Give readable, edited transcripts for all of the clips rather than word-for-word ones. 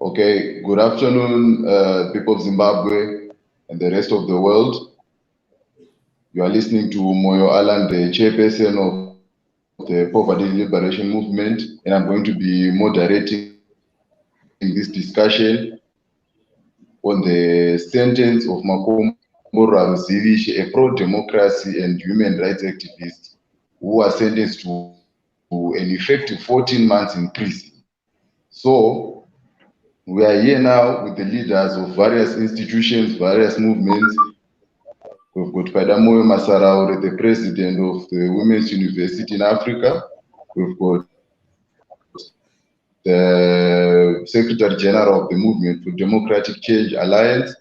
Okay, good afternoon, people of Zimbabwe and the rest of the world. You are listening to Moyo Alan, the chairperson of the Poverty Liberation Movement, and I'm going to be moderating this discussion on the sentence of Makomborero Haruzivishe, a pro-democracy and human rights activist who was sentenced to an effective 14 months in prison. So, we are here now with the leaders of various institutions, various movements. We've got Padamoyo Masaraure, the president of the Women's University in Africa. We've got the Secretary General of the Movement for Democratic Change Alliance,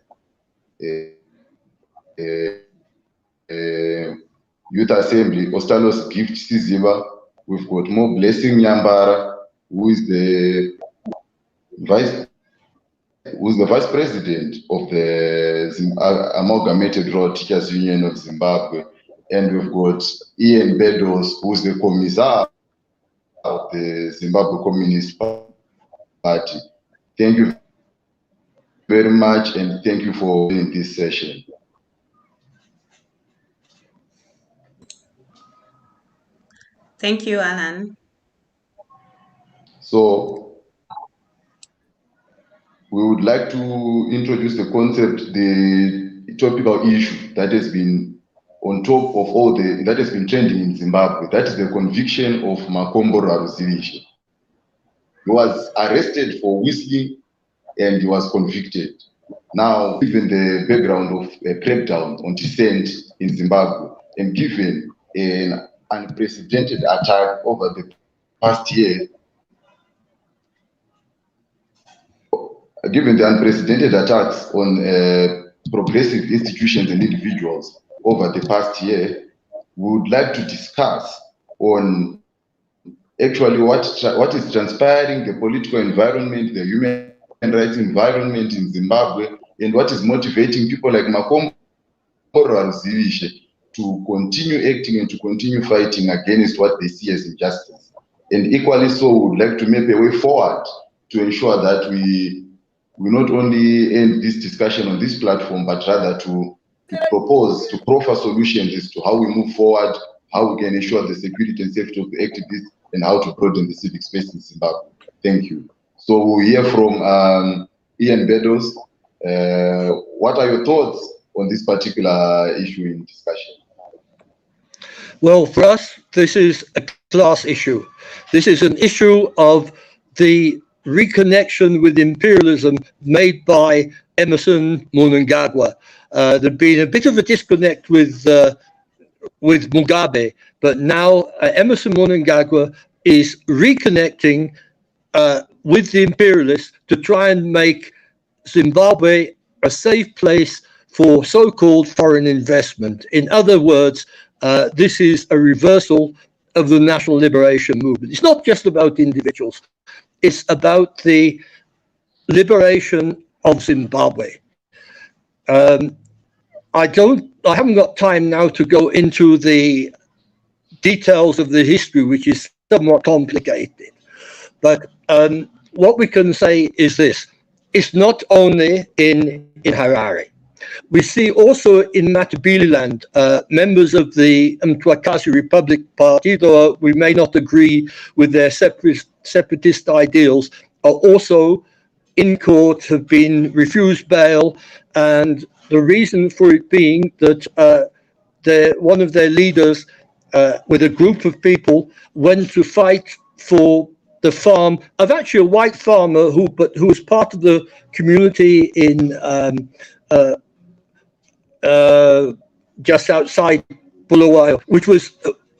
Youth Assembly, Ostalos Gift Siziba. We've got Mo Blessing Nyambara, who is the vice president of the Amalgamated Road Teachers Union of Zimbabwe. And we've got Ian Beddoes, who's the commissar of the Zimbabwe Communist Party. Thank you very much, and thank you for doing this session. Thank you, Alan. So, we would like to introduce the concept, the topical issue that has been on top of all that has been trending in Zimbabwe. That is the conviction of Makomborero Haruzivishe. He was arrested for whistling and he was convicted. Now, given the background of a crackdown on dissent in Zimbabwe and given an unprecedented attack over the past year, given the unprecedented attacks on progressive institutions and individuals over the past year, we would like to discuss on actually what is transpiring, the political environment, the human rights environment in Zimbabwe, and what is motivating people like Makomborero Haruzivishe to continue acting and to continue fighting against what they see as injustice. And equally so, we would like to make a way forward to ensure that we not only end this discussion on this platform, but rather to propose, to proffer solutions as to how we move forward, how we can ensure the security and safety of the activists, and how to broaden the civic space in Zimbabwe. Thank you. So we'll hear from Ian Beddoes. What are your thoughts on this particular issue in discussion? Well, for us, this is a class issue. This is an issue of the reconnection with imperialism made by Emerson Mnangagwa. There'd been a bit of a disconnect with Mugabe, but now Emerson Mnangagwa is reconnecting with the imperialists to try and make Zimbabwe a safe place for so-called foreign investment. In other words, this is a reversal of the national liberation movement. It's not just about individuals. It's about the liberation of Zimbabwe. I haven't got time now to go into the details of the history, which is somewhat complicated. But what we can say is this: it's not only in Harare. We see also in Matabeleland members of the Mtwakazi Republic Party, though we may not agree with their separatist ideals, are also in court, have been refused bail, and the reason for it being that one of their leaders, with a group of people, went to fight for the farm of actually a white farmer who was part of the community in just outside Bulawayo, which was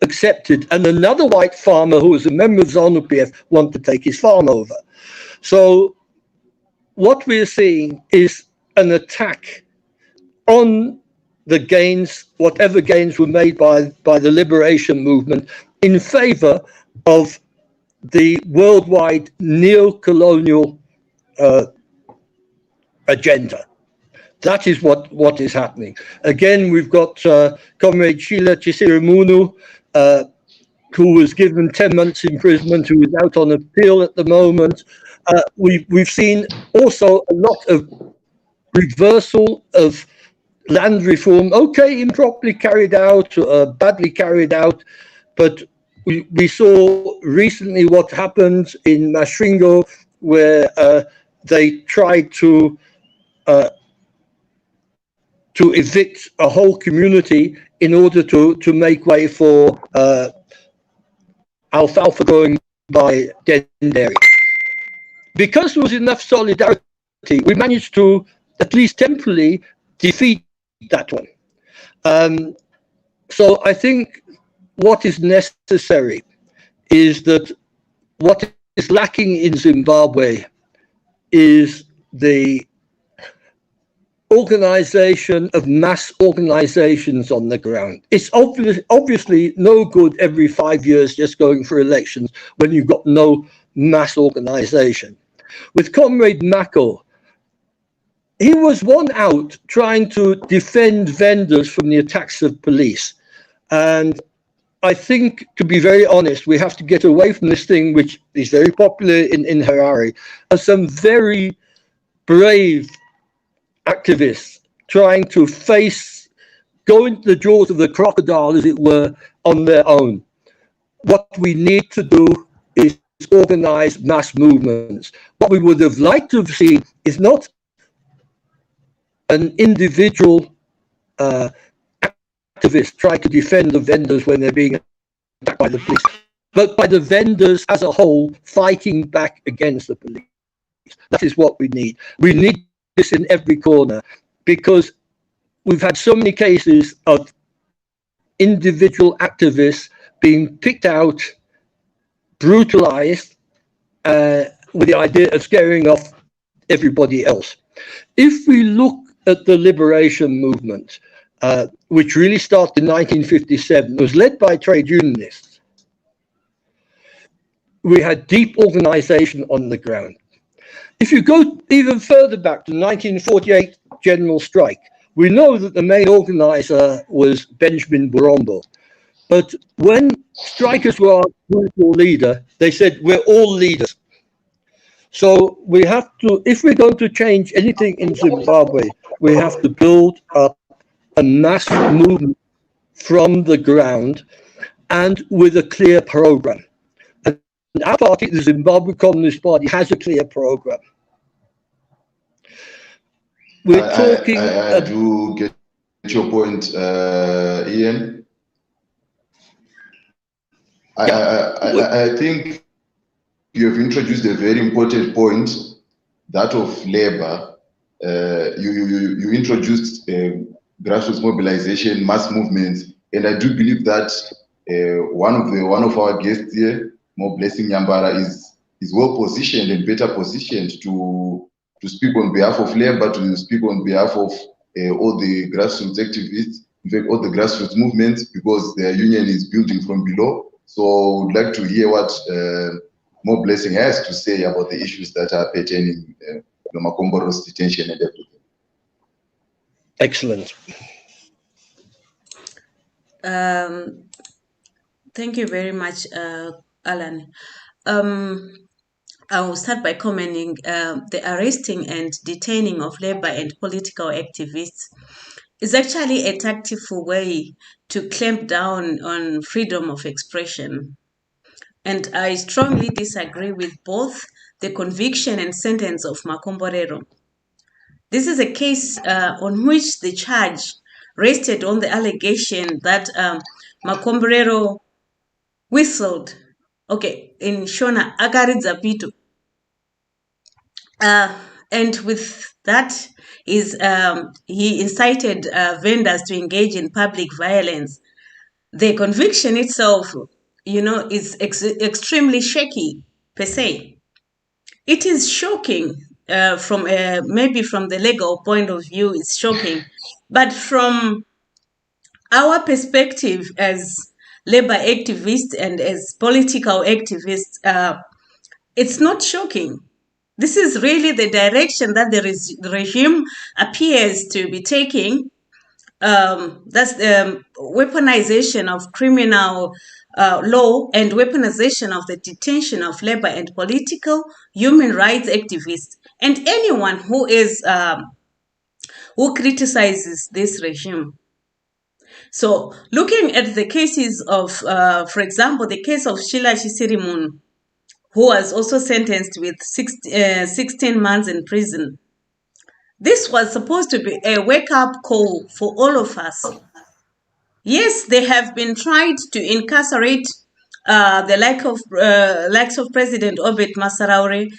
accepted, and another white farmer who was a member of ZANU-PF wanted to take his farm over. So what we're seeing is an attack on the gains, whatever gains were made by the liberation movement, in favor of the worldwide neo-colonial agenda. That is what is happening. Again, we've got Comrade Sheila Chisirimunu, who was given 10 months imprisonment, who is out on appeal at the moment. We've seen also a lot of reversal of land reform, okay, improperly carried out, badly carried out, but we saw recently what happened in Masringo, where they tried to evict a whole community in order to make way for alfalfa growing by Denderi. Because there was enough solidarity, we managed to at least temporarily defeat that one. So I think what is necessary is that what is lacking in Zimbabwe is the organization of mass organizations on the ground. It's obviously no good every 5 years just going for elections when you've got no mass organization. With Comrade Mako, he was one out trying to defend vendors from the attacks of police. And I think, to be very honest, we have to get away from this thing, which is very popular in Harare, as some very brave activists trying to go into the jaws of the crocodile, as it were, on their own. What we need to do is organize mass movements. What we would have liked to have seen is not an individual activist try to defend the vendors when they're being attacked by the police, but by the vendors as a whole fighting back against the police. That is what we need. We need this in every corner, because we've had so many cases of individual activists being picked out, brutalized, with the idea of scaring off everybody else. If we look at the liberation movement, which really started in 1957, it was led by trade unionists. We had deep organization on the ground. If you go even further back to the 1948 general strike, we know that the main organizer was Benjamin Burombo. But when strikers were our political leader, they said, we're all leaders. So we have to, if we're going to change anything in Zimbabwe, we have to build up a mass movement from the ground and with a clear program. And our party, the Zimbabwe Communist Party, has a clear program. We're talking. I do get your point, Ian. I think you have introduced a very important point, that of labor. You introduced grassroots mobilization, mass movements, and I do believe that one of our guests here, More Blessing Nyambara, is well positioned and better positioned to speak on behalf of labor, to speak on behalf of all the grassroots activists, in fact, all the grassroots movements, because their union is building from below. So I would like to hear what More Blessing has to say about the issues that are pertaining to Makomboro's detention and everything. Excellent. Thank you very much, Alan. I will start by commenting the arresting and detaining of labor and political activists is actually a tactful way to clamp down on freedom of expression. And I strongly disagree with both the conviction and sentence of Makomborero. This is a case on which the charge rested on the allegation that Makomborero whistled, okay, in Shona, Akaridza Pito. And with that is he incited vendors to engage in public violence. The conviction itself, is extremely shaky per se. It is shocking maybe from the legal point of view, it's shocking, but from our perspective as labor activists and as political activists, it's not shocking. This is really the direction that the regime appears to be taking. That's the weaponization of criminal law and weaponization of the detention of labor and political human rights activists and anyone who criticizes this regime. So, looking at the cases of, for example, the case of Sheila Shisirimun, who was also sentenced with 16 months in prison. This was supposed to be a wake-up call for all of us. Yes, they have been tried to incarcerate the likes of President Obed Masaraure,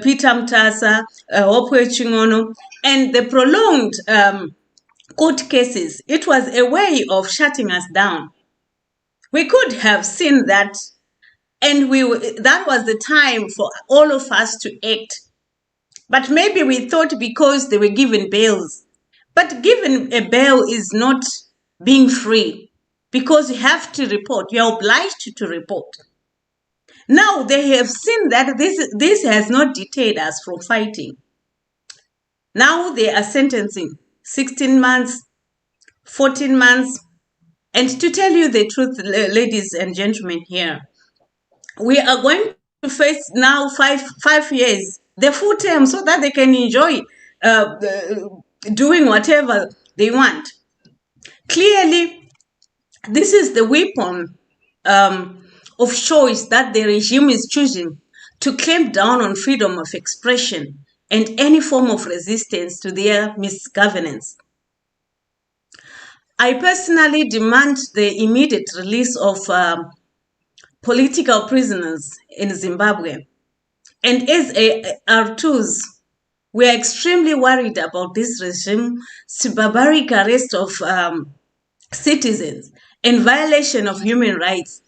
Peter Mtasa, Hopwe Chingono, and the prolonged court cases. It was a way of shutting us down. We could have seen that, and that was the time for all of us to act. But maybe we thought because they were given bails. But given a bail is not being free, because you have to report. You are obliged to report. Now they have seen that this has not deterred us from fighting. Now they are sentencing 16 months, 14 months. And to tell you the truth, ladies and gentlemen here, we are going to face now five years, the full term, so that they can enjoy doing whatever they want. Clearly, this is the weapon of choice that the regime is choosing to clamp down on freedom of expression and any form of resistance to their misgovernance. I personally demand the immediate release of political prisoners in Zimbabwe. And as R2s, we are extremely worried about this regime's barbaric arrest of citizens and violation of human rights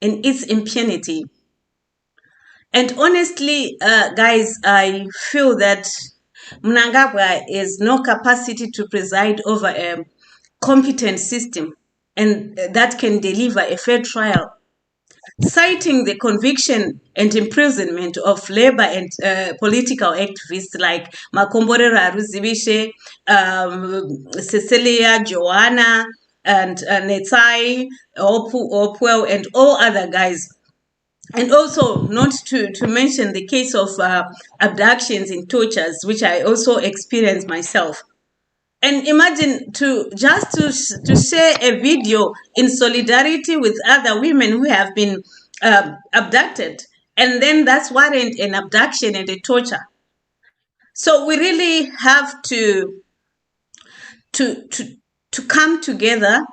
and its impunity. And honestly, guys, I feel that Mnangagwa has no capacity to preside over a competent system and that can deliver a fair trial. Citing the conviction and imprisonment of labor and political activists like Makomborero Haruzivishe, Cecilia, Joanna, and Netai, Opwell, and all other guys. And also not to mention the case of abductions and tortures, which I also experienced myself. And imagine to share a video in solidarity with other women who have been abducted, and then that's warrant an abduction and a torture. So we really have to come together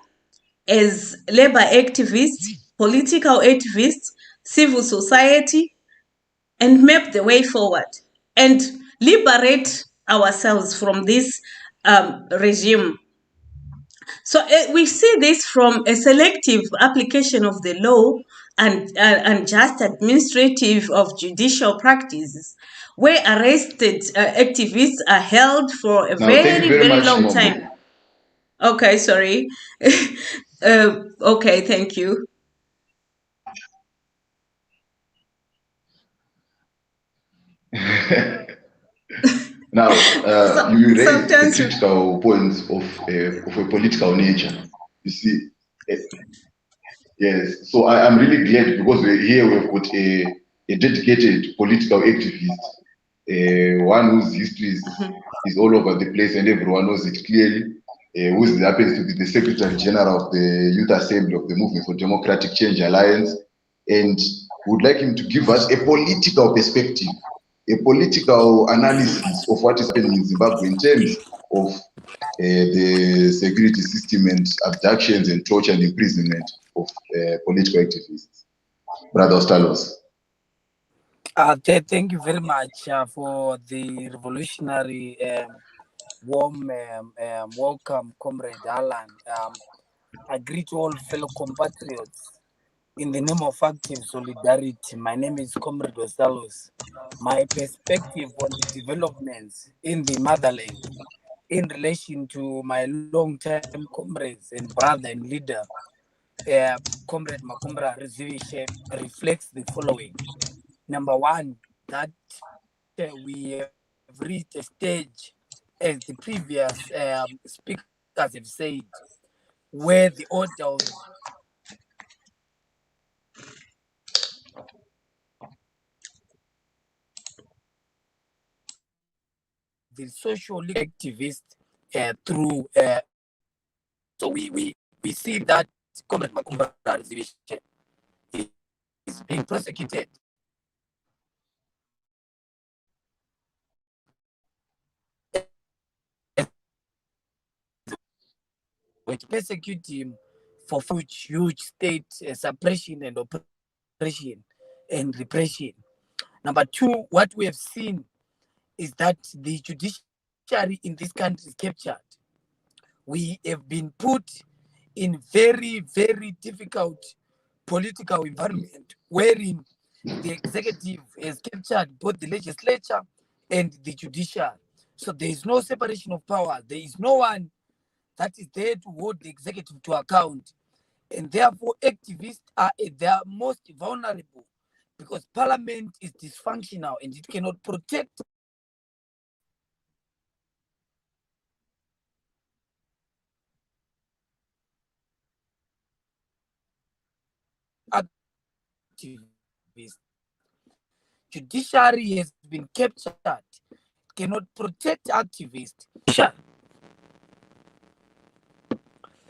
as labor activists, political activists, civil society, and map the way forward and liberate ourselves from this regime. So we see this from a selective application of the law and just administrative of judicial practices, where arrested activists are held for a very long time. Okay, sorry. Okay, thank you. Now, you raised the critical points of a political nature. You see, yes. So I'm really glad because we've got a dedicated political activist, one whose history is all over the place and everyone knows it clearly. Who happens to be the Secretary General of the Youth Assembly of the Movement for Democratic Change Alliance, and would like him to give us a political perspective, a political analysis of what is happening in Zimbabwe in terms of the security system and abductions and torture and imprisonment of political activists. Brother Ostalos. Thank you very much for the revolutionary warm welcome, Comrade Alan. I greet all fellow compatriots in the name of active solidarity. My name is Comrade Ostalos. My perspective on the developments in the motherland in relation to my long-time comrades and brother and leader, Comrade Makomborero Haruzivishe, reflects the following. Number one, that we have reached a stage, as the previous speakers have said, where the order of the day is the social activist through so we see that Comrade Makomborero Haruzivishe is being prosecuted. We persecute him for huge state suppression and oppression and repression. Number two, what we have seen is that the judiciary in this country is captured. We have been put in very difficult political environment wherein the executive has captured both the legislature and the judiciary. So there is no separation of power. There is no one that is there to hold the executive to account. And therefore, activists are at their most vulnerable because parliament is dysfunctional and it cannot protect activists. Judiciary has been captured, cannot protect activists.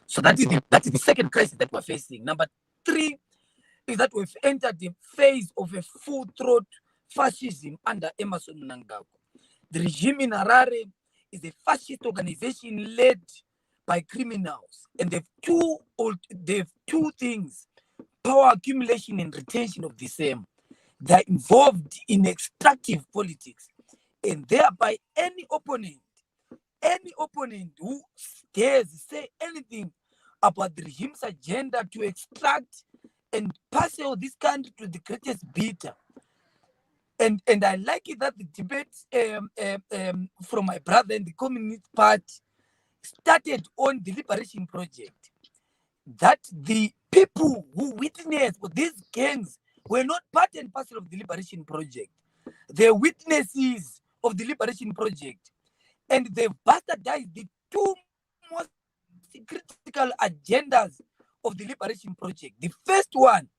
So that is the second crisis that we're facing. Number three is that we've entered the phase of a full-throat fascism under Emerson Mnangagwa. The regime in Harare is a fascist organization led by criminals, and they've two things: power accumulation and retention of the same. They're involved in extractive politics, and thereby any opponent who dares say anything about the regime's agenda to extract and parcel this country to the greatest bidder. And I like it that the debate from my brother in the Communist Party started on the Liberation Project. That the people who witnessed these gangs were not part and parcel of the Liberation Project. They're witnesses of the Liberation Project. And they've bastardized the two most critical agendas of the Liberation Project. The first one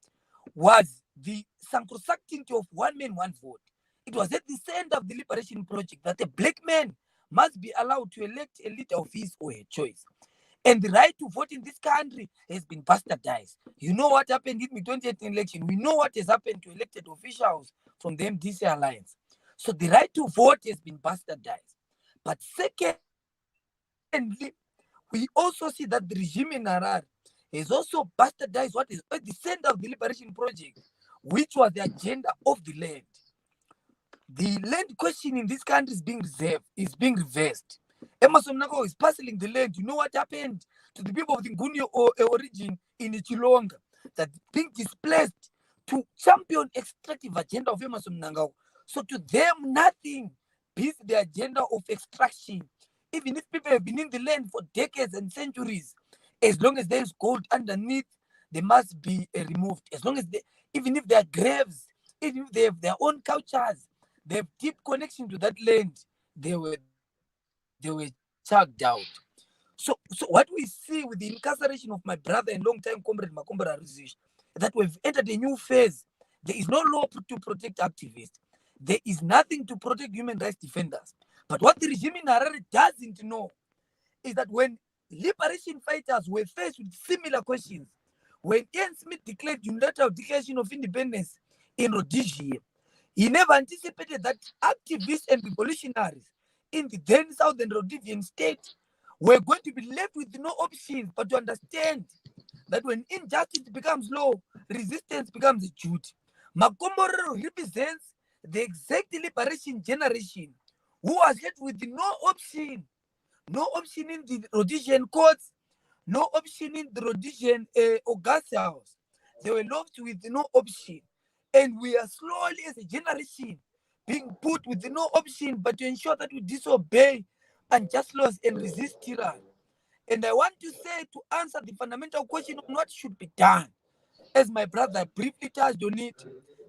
was the sacrosanctity of one man, one vote. It was at the center of the Liberation Project that a black man must be allowed to elect a leader of his or her choice. And the right to vote in this country has been bastardized. You know what happened in the 2018 election. We know what has happened to elected officials from the MDC alliance. So the right to vote has been bastardized. But secondly, we also see that the regime in Harare has also bastardized what is at the center of the Liberation Project, which was the agenda of the land. The land question in this country is being reversed. Emerson Mnangagwa is parceling the land. You know what happened to the people of the Nguni origin in Chilonga that being displaced to champion extractive agenda of Emerson Mnangagwa. So to them, nothing beats the agenda of extraction. Even if people have been in the land for decades and centuries, as long as there is gold underneath, they must be removed. As long as even if they are graves, even if they have their own cultures, they have deep connection to that land, they were chucked out. So what we see with the incarceration of my brother and long-time comrade Makomborero Haruzivishe, that we've entered a new phase. There is no law to protect activists. There is nothing to protect human rights defenders. But what the regime in Harare doesn't know is that when liberation fighters were faced with similar questions, when Ian Smith declared unilateral declaration of independence in Rhodesia, he never anticipated that activists and revolutionaries in the then Southern Rhodesian state were going to be left with no options but to understand that when injustice becomes law, resistance becomes a duty. Makomborero represents the exact liberation generation who was left with no option in the Rhodesian courts, no option in the Rhodesian Augusta House. They were left with no option. And we are slowly as a generation being put with no option but to ensure that we disobey unjust laws and resist tyranny. And I want to say, to answer the fundamental question of what should be done, as my brother briefly touched on it,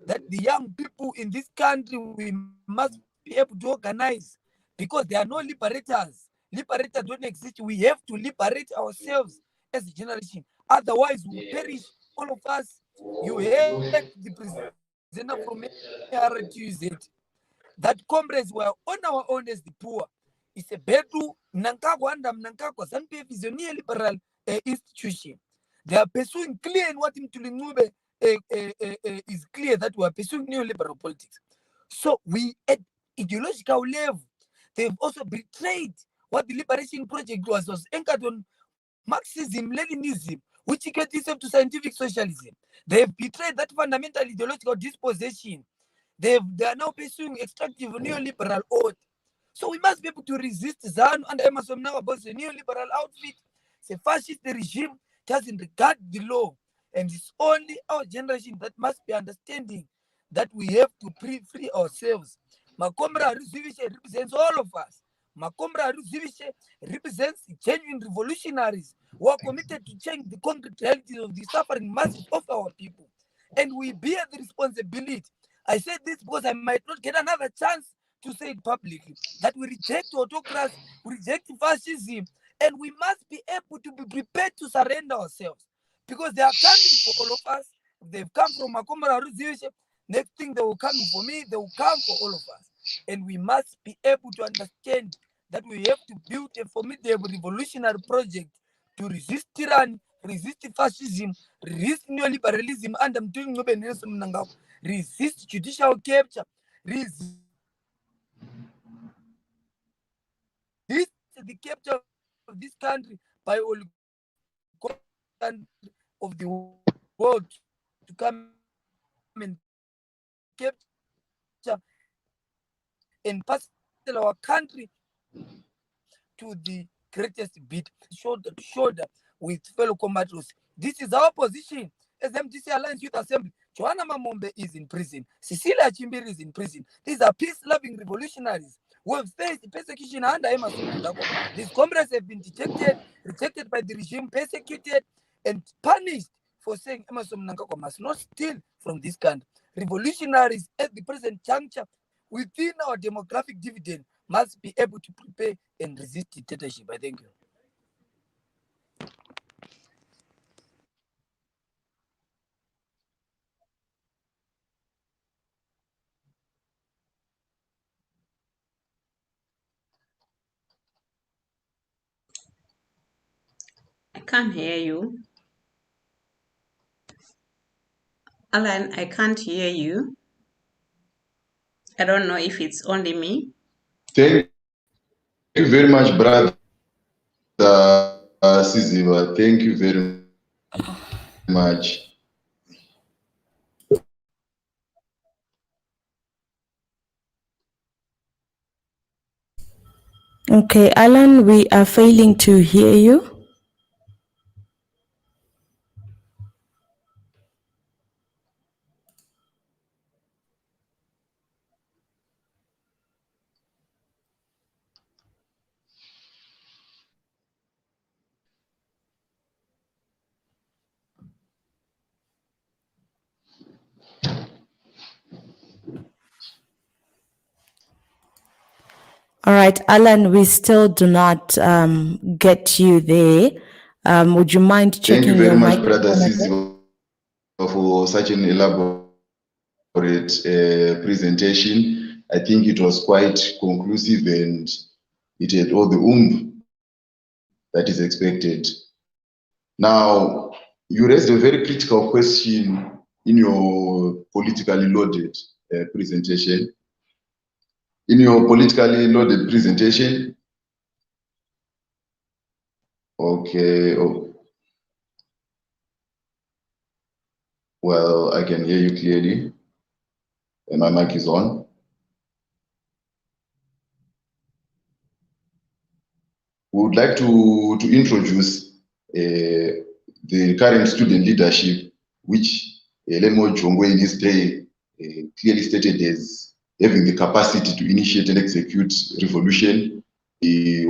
that the young people in this country, we must be able to organize, because there are no liberators. Liberators don't exist. We have to liberate ourselves as a generation. Otherwise, we will perish, all of us. You heard the presenter from RTZ that comrades were on our own as the poor. It's a bedroom, Mnankagwa and Mnankagwa, ZANU-PF is a neoliberal institution. They are pursuing clear, and what is clear that we are pursuing neoliberal politics. So we, at ideological level, they've also betrayed what the liberation project was anchored on Marxism, Leninism, which equates itself to scientific socialism. They've betrayed that fundamental ideological disposition. They are now pursuing extractive neoliberal order. So we must be able to resist ZANU and Emerson now about the neoliberal outfit. It's a fascist regime, doesn't regard the law. And it's only our generation that must be understanding that we have to free ourselves. Makomborero Haruzivishe represents all of us. Makomborero Haruzivishe represents genuine revolutionaries who are committed to change the concrete realities of the suffering masses of our people. And we bear the responsibility. I said this because I might not get another chance to say it publicly, that we reject autocracy, we reject fascism, and we must be able to be prepared to surrender ourselves, because they are coming for all of us. If they've come from Makomborero Haruzivishe, next thing they will come for me, they will come for all of us. And we must be able to understand that we have to build a formidable revolutionary project to resist tyranny, resist fascism, resist neoliberalism, and I'm doing resist judicial capture, resist the capture of this country by all of the world to come and capture and pass our country to the greatest bit, shoulder to shoulder with fellow combatants. This is our position as MDC Alliance Youth Assembly. Joanna Mamombe is in prison. Cecilia Chimbiri is in prison. These are peace-loving revolutionaries who have faced persecution under Emerson Mnangagwa. These comrades have been rejected by the regime, persecuted, and punished for saying Emerson Mnangagwa must not steal from this country. Revolutionaries at the present juncture within our demographic dividend must be able to prepare and resist dictatorship. I thank you. I can't hear you. Alan, I can't hear you. I don't know if it's only me. Thank you very much, brother Siziva. Thank you very much. Okay, Alan, we are failing to hear you. All right, Alan, we still do not get you there. Would you mind checking Thank you very your much, brother microphone Siziva, for such an elaborate presentation. I think it was quite conclusive and it had all the that is expected. Now, you raised a very critical question in your politically loaded presentation. In your politically loaded presentation, okay, oh, well, I can hear you clearly, and my mic is on. We would like to introduce the current student leadership, which Lemo Jongwe in his day clearly stated as having the capacity to initiate and execute revolution, the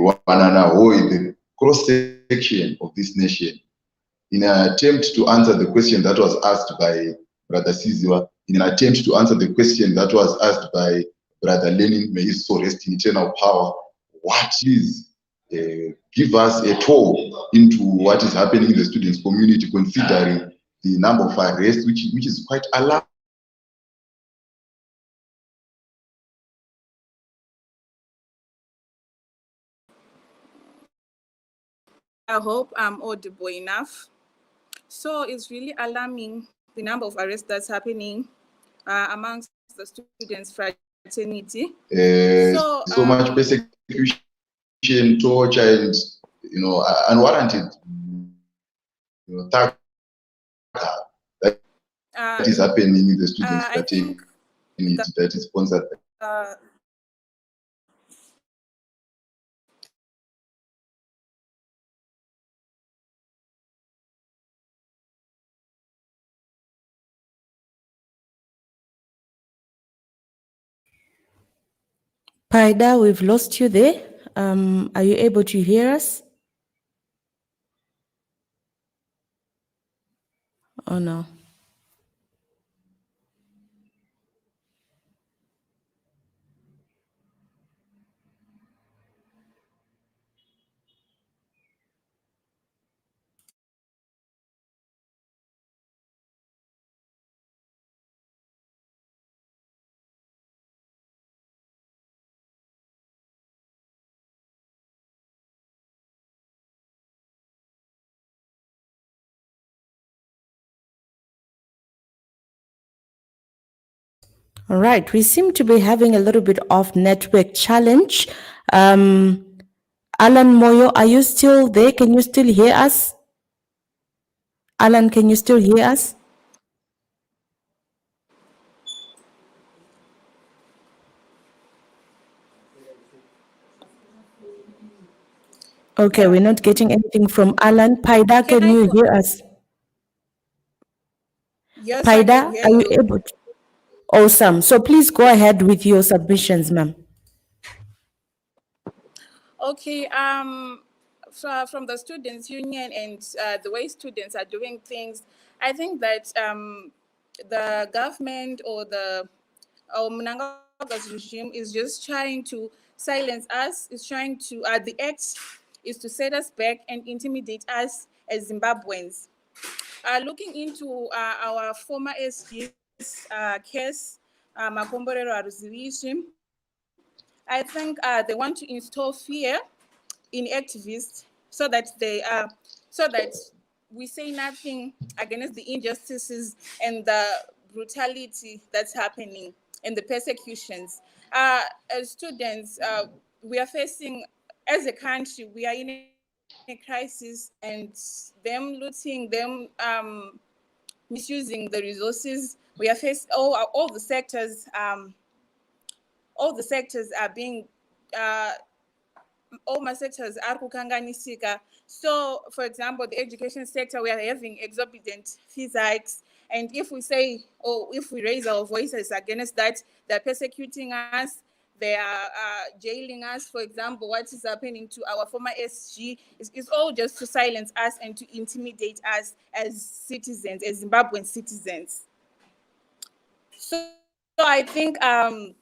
cross-section of this nation. In an attempt to answer the question that was asked by Brother Siziwa, in an attempt to answer the question that was asked by Brother Lenin, may his soul rest in eternal power. What is give us a tour into what is happening in the students' community, considering the number of arrests, which is quite alarming. I hope I'm audible enough. So it's really alarming, the number of arrests that's happening amongst the students' fraternity. So much persecution, torture, and unwarranted that is happening in the students' fraternity that is sponsored. Paida, we've lost you there. Are you able to hear us? Oh no. All right, we seem to be having a little bit of network challenge. Alan Moyo, are you still there? Can you still hear us? Alan, can you still hear us? Okay, we're not getting anything from Alan. Paida, can you hear us? Yes, Paida, I can hear are you able to? Awesome. So please go ahead with your submissions, ma'am. Okay, from the students' union and the way students are doing things, I think that the government or the Mnangagwa's regime is just trying to silence us, is trying to, the act is to set us back and intimidate us as Zimbabweans. Looking into our former SG's case, Makomborero Haruzivishe, I think they want to install fear in activists so that we say nothing against the injustices and the brutality that's happening and the persecutions. As students, we are facing, as a country, we are in a crisis, and them looting, them misusing the resources. We are facing all the sectors. All the sectors are being. All my sectors are kukanganisika. So, for example, the education sector, we are having exorbitant fees hikes. And if we say, or if we raise our voices against that, they're persecuting us, they are jailing us. For example, what is happening to our former SG is all just to silence us and to intimidate us as citizens, as Zimbabwean citizens. So I think I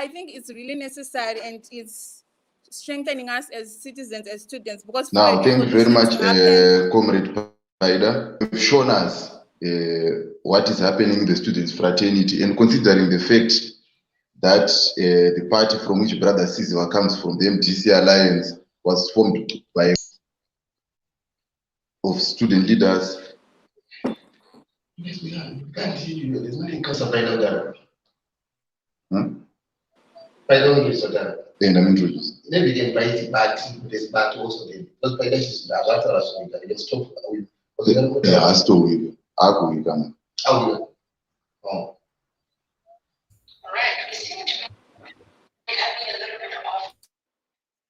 think it's really necessary, and it's strengthening us as citizens, as students, because now, thank you very much, Comrade Paida. You've shown us what is happening in the students' fraternity, and considering the fact that the party from which Brother Siziwa comes from, the MDC Alliance, was formed by of student leaders. And I'm introduced. Maybe they invite it back, this back also then. Because by this is the water as we can just stop. Yeah, I still will. I will come. How will? Oh. Right. We seem to be having a little bit of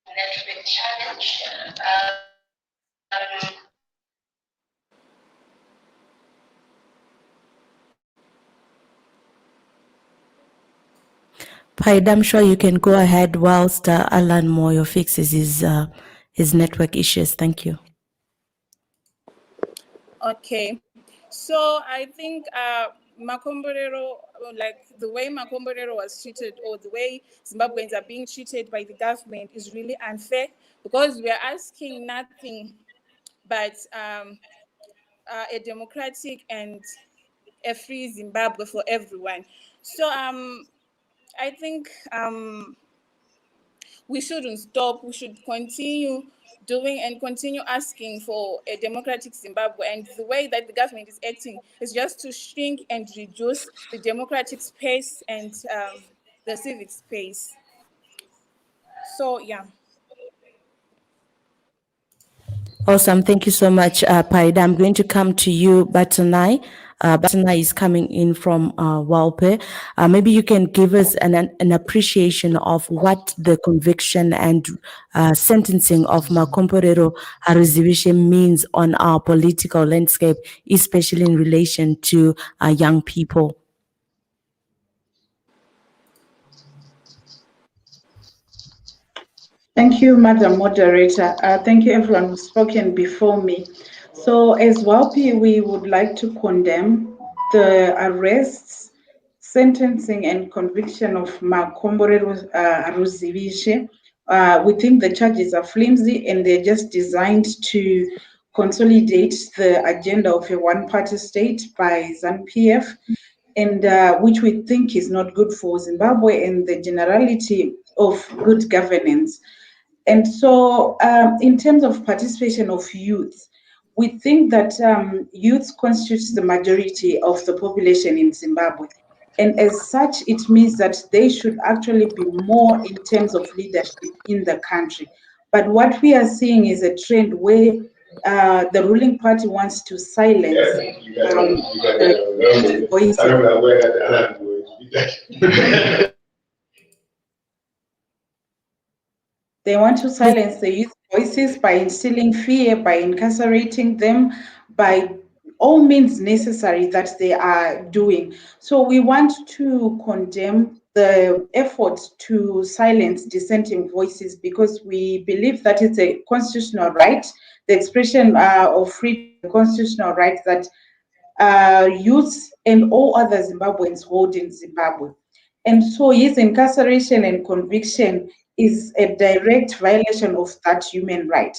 network challenge. Paida, I'm sure you can go ahead whilst Alan Moyo fixes his network issues. Thank you. Okay. So I think Makomborero, like the way Makomborero was treated, or the way Zimbabweans are being treated by the government, is really unfair, because we are asking nothing but a democratic and a free Zimbabwe for everyone. So I think we shouldn't stop. We should continue doing and continue asking for a democratic Zimbabwe. And the way that the government is acting is just to shrink and reduce the democratic space and the civic space. So, yeah. Awesome. Thank you so much, Paida. I'm going to come to you, Batanai. Batanai is coming in from Walpe. Maybe you can give us an appreciation of what the conviction and sentencing of Makomborero Haruzivishe means on our political landscape, especially in relation to young people. Thank you, Madam Moderator. Thank you, everyone who's spoken before me. So, as WALPI, we would like to condemn the arrests, sentencing, and conviction of Makomborero Haruzivishe. We think the charges are flimsy and they're just designed to consolidate the agenda of a one-party state by ZANU-PF, and which we think is not good for Zimbabwe and the generality of good governance. And so, in terms of participation of youth, we think that youth constitutes the majority of the population in Zimbabwe. And as such, it means that they should actually be more in terms of leadership in the country. But what we are seeing is a trend where the ruling party wants to silence the voices. They want to silence the youth voices by instilling fear, by incarcerating them, by all means necessary that they are doing. So we want to condemn the effort to silence dissenting voices, because we believe that it's a constitutional right, the expression of freedom, constitutional right that youth and all other Zimbabweans hold in Zimbabwe. And so his incarceration and conviction is a direct violation of that human right.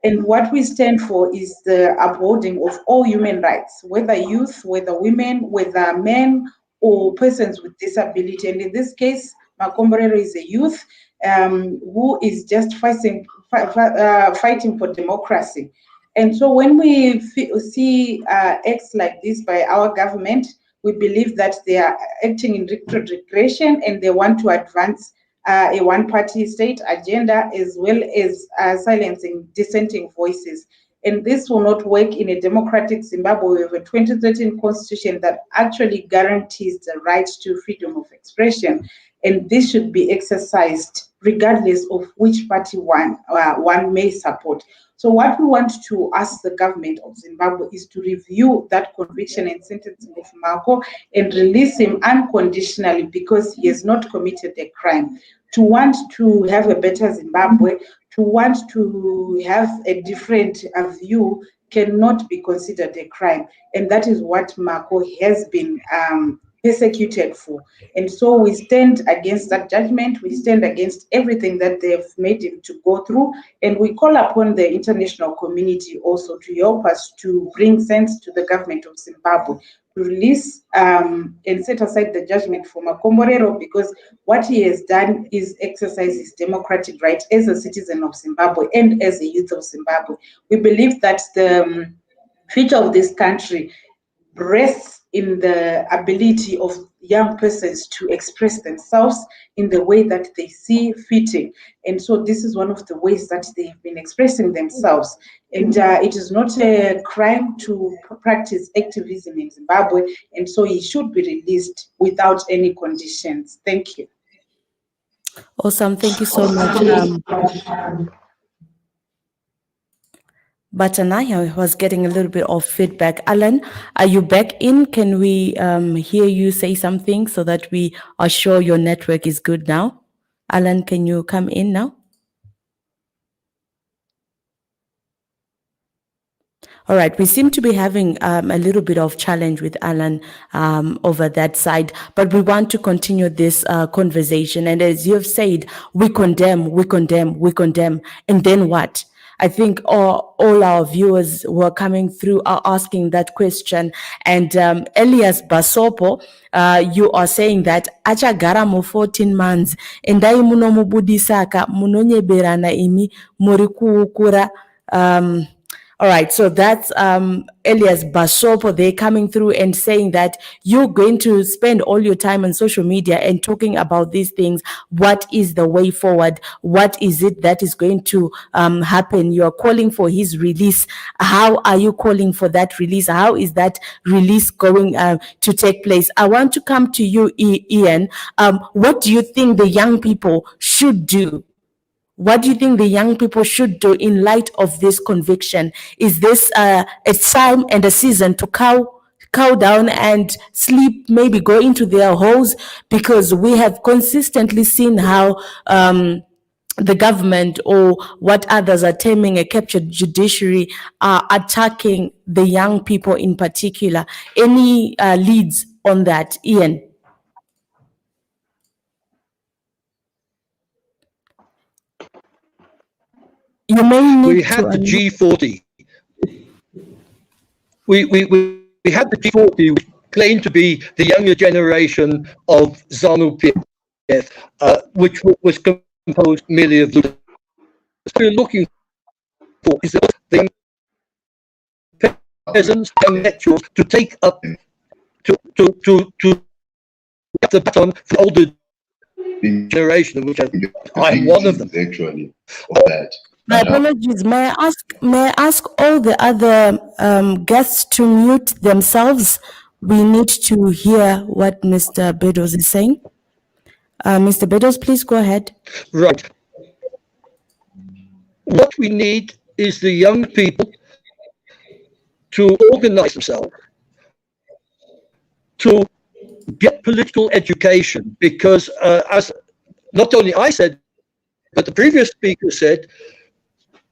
And what we stand for is the upholding of all human rights, whether youth, whether women, whether men or persons with disability. And in this case, Makomborero is a youth who is just fighting for democracy. And so when we see acts like this by our government, we believe that they are acting in regression and they want to advance a one-party state agenda, as well as silencing dissenting voices. And this will not work in a democratic Zimbabwe. We have a 2013 constitution that actually guarantees the right to freedom of expression. And this should be exercised regardless of which party one may support. So what we want to ask the government of Zimbabwe is to review that conviction and sentencing of Mako and release him unconditionally, because he has not committed a crime. To want to have a better Zimbabwe, to want to have a different view cannot be considered a crime. And that is what Mako has been persecuted for. And so we stand against that judgment. We stand against everything that they've made him to go through. And we call upon the international community also to help us to bring sense to the government of Zimbabwe, to release and set aside the judgment for Makomborero, because what he has done is exercise his democratic right as a citizen of Zimbabwe and as a youth of Zimbabwe. We believe that the future of this country rests in the ability of young persons to express themselves in the way that they see fitting. And so this is one of the ways that they've been expressing themselves. And it is not a crime to practice activism in Zimbabwe. And so he should be released without any conditions. Thank you. Awesome. Thank you so much. But I was getting a little bit of feedback. Alan, are you back in? Can we hear you say something so that we are sure your network is good now? Alan, can you come in now? All right, we seem to be having a little bit of challenge with Alan over that side, but we want to continue this conversation. And as you've said, we condemn, we condemn, we condemn. And then what? I think all our viewers who are coming through are asking that question. And Elias Basopo, you are saying that acha garamo 14 months endai muno mubudisaka munonyeberana imi muri kuukura. All right, so that's Elias Basopo. They're coming through and saying that you're going to spend all your time on social media and talking about these things. What is the way forward? What is it that is going to happen? You're calling for his release. How are you calling for that release? How is that release going to take place? I want to come to you, Ian. What do you think the young people should do? What do you think the young people should do in light of this conviction? Is this a time and a season to cow down and sleep, maybe go into their holes? Because we have consistently seen how the government, or what others are terming a captured judiciary, are attacking the young people in particular. Any leads on that, Ian? You may need We had the G40. We had the G40, which claimed to be the younger generation of ZANU-PF, which was composed merely of leaders. What we're looking for is the peasants and intellectuals to take up to get the baton for the older generation, which I'm one of them. Actually, of that. My apologies. May I ask all the other guests to mute themselves? We need to hear what Mr. Beddoes is saying. Mr. Beddoes, please go ahead. Right. What we need is the young people to organize themselves, to get political education, because as not only I said, but the previous speaker said,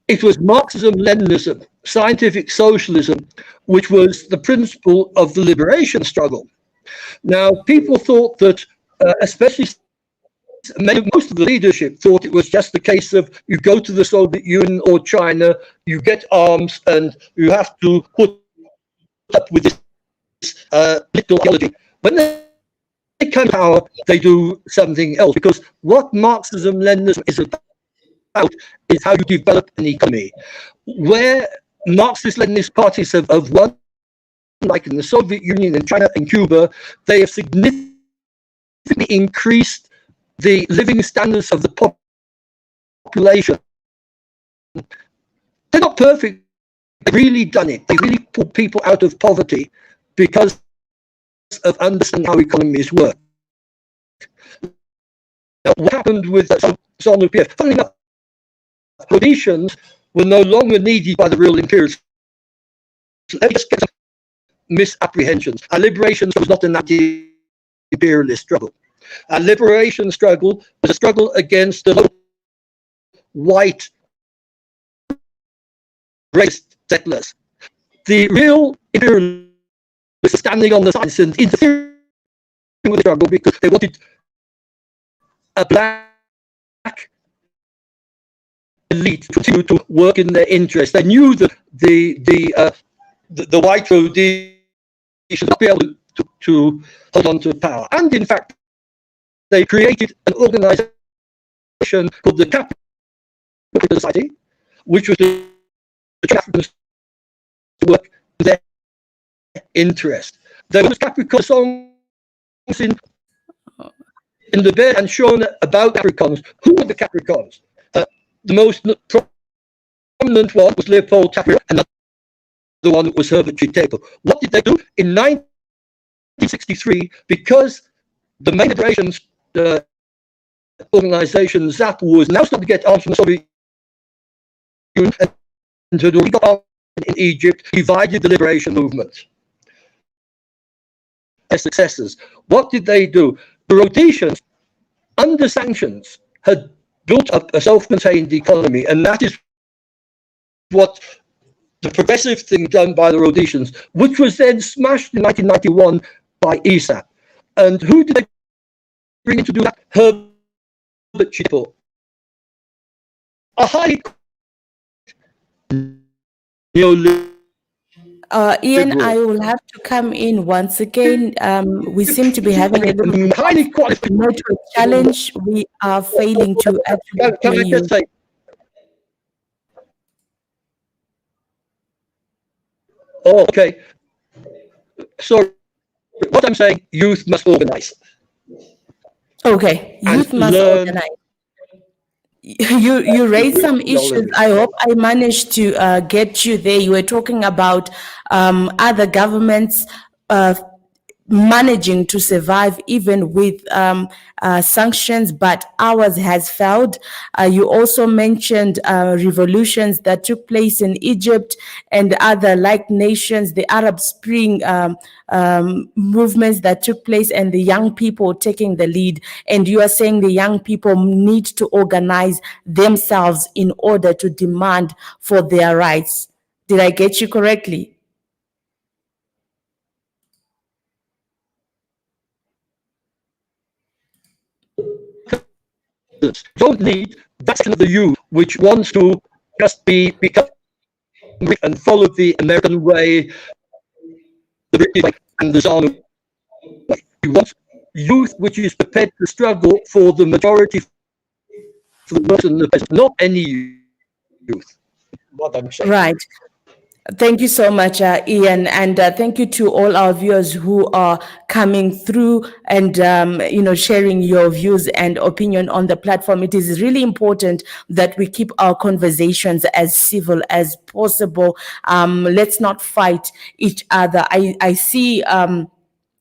it was Marxism-Leninism, scientific socialism, which was the principle of the liberation struggle. Now, people thought that, especially most of the leadership thought it was just the case of you go to the Soviet Union or China, you get arms, and you have to put up with this political ideology. When they come to power, they do something else, because what Marxism-Leninism is about is how you develop an economy. Where Marxist-Leninist parties have won, like in the Soviet Union and China and Cuba, they have significantly increased the living standards of the population. They're not perfect. They've really done it. They really pulled people out of poverty because of understanding how economies work. Now, what happened with ZANU-PF? Funnily enough, Rhodesians were no longer needed by the real imperialists. Let me just get some misapprehensions. Our liberation was not an anti-imperialist struggle. Our liberation struggle was a struggle against the white race settlers. The real imperialists were standing on the sides and interfering with the struggle because they wanted a black elite to continue to work in their interest. They knew that the white Rhodesians should not be able to hold on to power. And in fact, they created an organization called the Capital Society, which was the Africans to work in their interest. There was Capricorn songs in the bed and shown about Capricorns. Who were the Capricorns? The most prominent one was Leopold Capricorn, and the one was Herbert G. Taper. What did they do? In 1963, because the main liberation organization, ZAP, was now starting to get arms from the Soviet Union and had already got arms in Egypt, divided the liberation movement. Their successors. What did they do? The Rhodesians, under sanctions, had built up a self-contained economy, and that is what the progressive thing done by the Rhodesians, which was then smashed in 1991 by ESAP. And who did they bring in to do that? Herbert Chipo, a highly neoliberal. Ian, I will have to come in once again. We seem to be having a little bit highly of qualified. network challenge. We are failing to actually Can hear I you. just say? Oh, okay. Sorry. What I'm saying, youth must organize. Okay, And youth must learn organize. You raised some issues. I hope I managed to get you there. You were talking about other governments managing to survive even with sanctions, but ours has failed. You also mentioned revolutions that took place in Egypt and other like nations, the Arab Spring movements that took place, and the young people taking the lead. And you are saying the young people need to organize themselves in order to demand for their rights. Did I get you correctly? don't need that kind of the youth which wants to just become rich and follow the American way, the British way, and the Czar way. You want youth which is prepared to struggle for the majority, for the workers and the peasants, not any youth. What I'm saying. Right. Thank you so much, Ian, and thank you to all our viewers who are coming through and sharing your views and opinion on the platform. It is really important that we keep our conversations as civil as possible. Let's not fight each other. I see.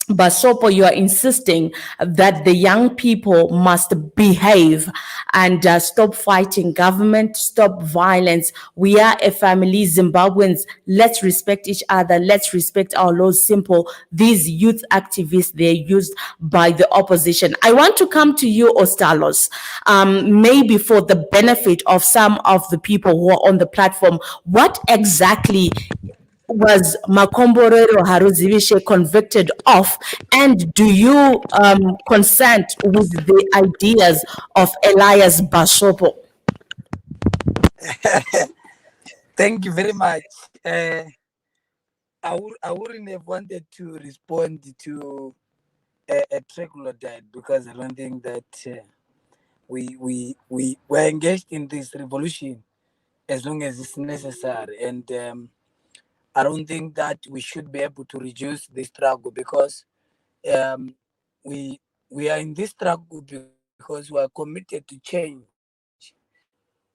Basopo, you are insisting that the young people must behave and stop fighting government, stop violence. We are a family, Zimbabweans. Let's respect each other. Let's respect our laws. Simple. These youth activists, they're used by the opposition. I want to come to you, Ostalos, maybe for the benefit of some of the people who are on the platform. What exactly was Makomborero Haruzivishe convicted of? And do you consent with the ideas of Elias Basopo? Thank you very much. I wouldn't have wanted to respond to a troglodyte because I don't think that we're engaged in this revolution as long as it's necessary. And I don't think that we should be able to reduce the struggle because um, we are in this struggle because we are committed to change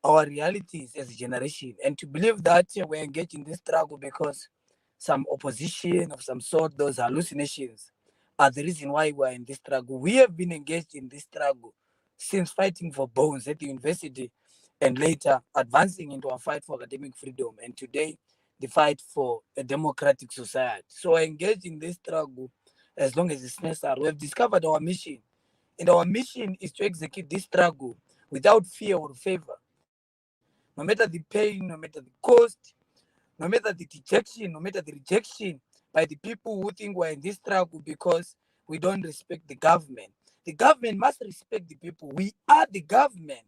our realities as a generation, and to believe that we're engaged in this struggle because some opposition of some sort, those hallucinations, are the reason why we're in this struggle. We have been engaged in this struggle since fighting for bones at the university and later advancing into our fight for academic freedom, and today the fight for a democratic society. So we're engaged in this struggle as long as it's necessary. We have discovered our mission, and our mission is to execute this struggle without fear or favor. No matter the pain, no matter the cost, no matter the dejection, no matter the rejection by the people who think we're in this struggle because we don't respect the government. The government must respect the people. We are the government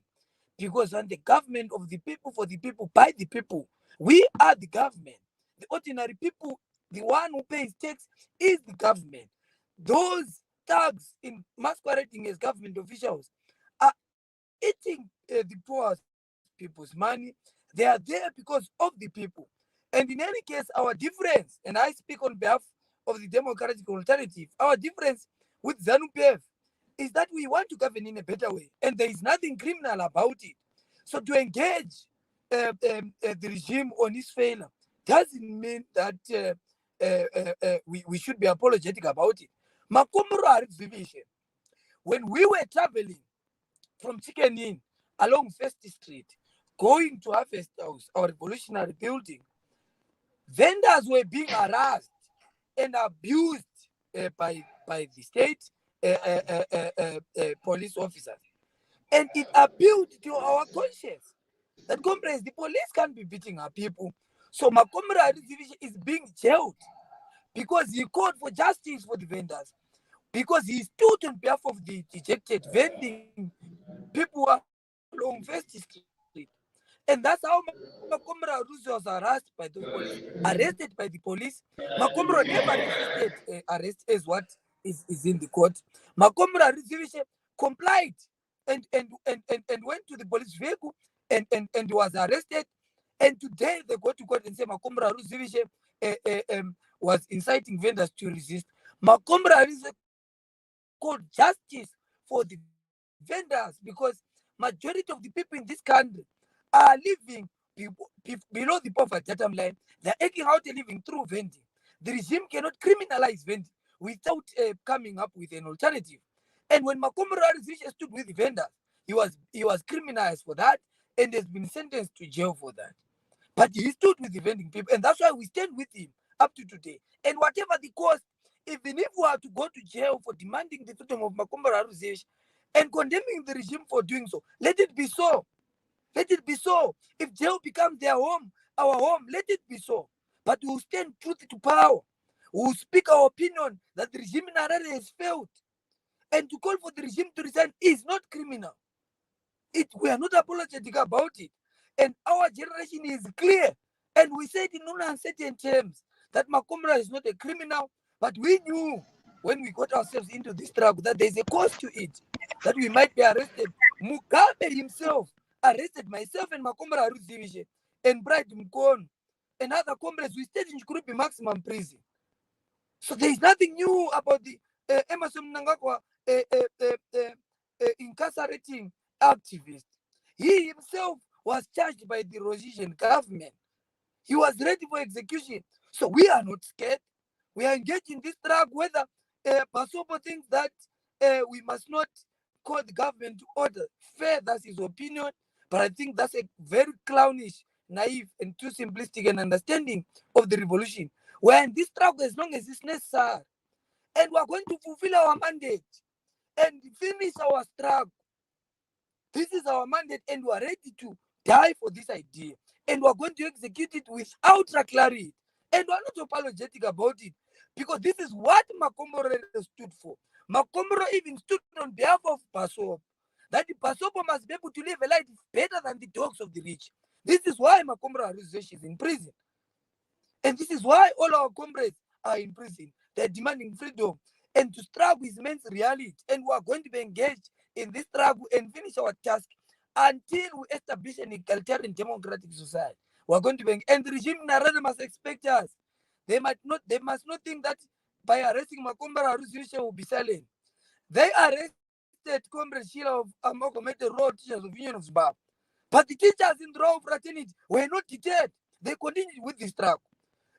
because when the government of the people, for the people, by the people, we are the government. The ordinary people, the one who pays tax, is the government. Those thugs in masquerading as government officials are eating the poor people's money. They are there because of the people. And in any case, our difference, and I speak on behalf of the democratic alternative, our difference with ZANU-PF is that we want to govern in a better way, and there is nothing criminal about it. So to engage the regime on its failure doesn't mean that we should be apologetic about it. Makomborero Haruzivishe, when we were traveling from Chicken Inn along First Street, going to Harvest House, our revolutionary building, vendors were being harassed and abused by the state police officers. And it appealed to our conscience that, comrades, the police can't be beating our people. So Makomborero Haruzivishe is being jailed because he called for justice for the vendors, because he stood on behalf of the dejected vending people along First Street. And that's how Makomborero Haruzivishe was harassed by those police, arrested by the police. Makomborero never resisted arrest as what is in the court. Makomborero Haruzivishe complied and went to the police vehicle and was arrested. And today they go to court and say Makomborero Haruzivishe was inciting vendors to resist. Makomborero Haruzivishe called justice for the vendors because majority of the people in this country are living below the poverty atom line. They're eking out a living through vending. The regime cannot criminalize vending without coming up with an alternative. And when Makomborero Haruzivishe stood with the vendors, he was criminalized for that and has been sentenced to jail for that. But he stood with the vending people, and that's why we stand with him up to today. And whatever the cost, even if we are to go to jail for demanding the freedom of Makomborero Haruzivishe and condemning the regime for doing so, let it be so. Let it be so. If jail becomes their home, our home, let it be so. But we will stand truth to power. We will speak our opinion that the regime in Harare has failed. And to call for the regime to resign is not criminal. We are not apologetic about it. And our generation is clear. And we said in no uncertain terms that Makomborero is not a criminal, but we knew when we got ourselves into this struggle that there's a cost to it, that we might be arrested. Mugabe himself arrested myself and Makomborero Haruzivishe and Bright Mkono and other comrades. We stayed in Chikurupi maximum prison. So there is nothing new about the Emerson Mnangagwa incarcerating activist. He himself was charged by the Rhodesian government. He was ready for execution. So we are not scared. We are engaged in this struggle, whether Pasopo thinks that we must not call the government to order. Fair, that's his opinion. But I think that's a very clownish, naive, and too simplistic an understanding of the revolution. We're in this struggle as long as it's necessary. And we're going to fulfill our mandate and finish our struggle. This is our mandate, and we're ready to die for this idea. And we're going to execute it without clarity. And we're not apologetic about it, because this is what Makomborero stood for. Makomborero even stood on behalf of Pasopo, that the Pasopo must be able to live a life better than the dogs of the rich. This is why Makomborero Haruzivishe is in prison. And this is why all our comrades are in prison. They're demanding freedom. And to struggle is men's reality. And we are going to be engaged in this struggle and finish our task until we establish an egalitarian democratic society. We are going to be engaged. And the regime in Harare must expect us. They must not think that by arresting Makomborero Haruzivishe will be silent. They arrested Comrade Sheila of Makomborero teachers of Union of Zimbabwe. But the teachers in the row of fraternity were not deterred. They continued with the struggle.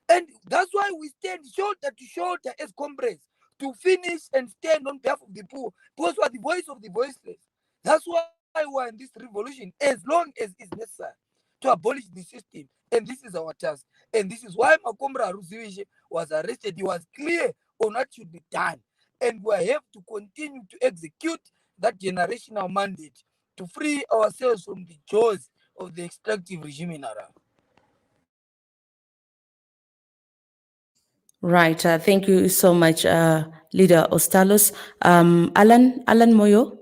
And that's why we stand shoulder to shoulder as comrades to finish and stand on behalf of the poor, because we are the voice of the voiceless. That's why we are in this revolution as long as it's necessary to abolish the system. And this is our task. And this is why Makomborero Haruzivishe was arrested. He was clear on what should be done. And we have to continue to execute that generational mandate to free ourselves from the jaws of the extractive regime in Harare. Right. Thank you so much, Leader Ostalos. Alan Moyo,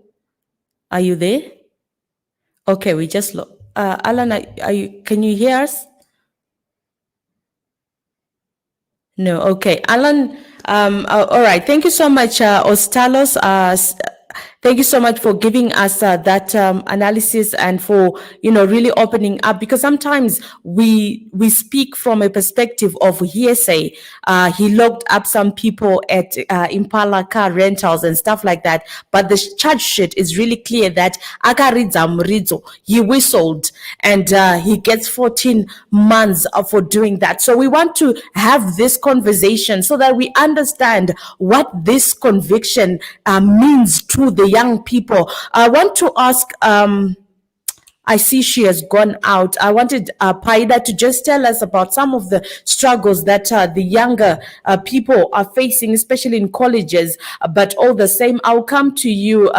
are you there? Okay, we just Alan, are you? Can you hear us? No. Okay, Alan. All right. Thank you so much, Ostalos. Thank you so much for giving us that analysis and for really opening up, because sometimes we speak from a perspective of hearsay. He locked up some people at Impala car rentals and stuff like that, but the charge sheet is really clear that Akaridza Mridzo, he whistled, and he gets 14 months for doing that. So we want to have this conversation so that we understand what this conviction means to the young people. I want to ask, I see she has gone out. I wanted Paida to just tell us about some of the struggles that the younger people are facing, especially in colleges, but all the same, I'll come to you,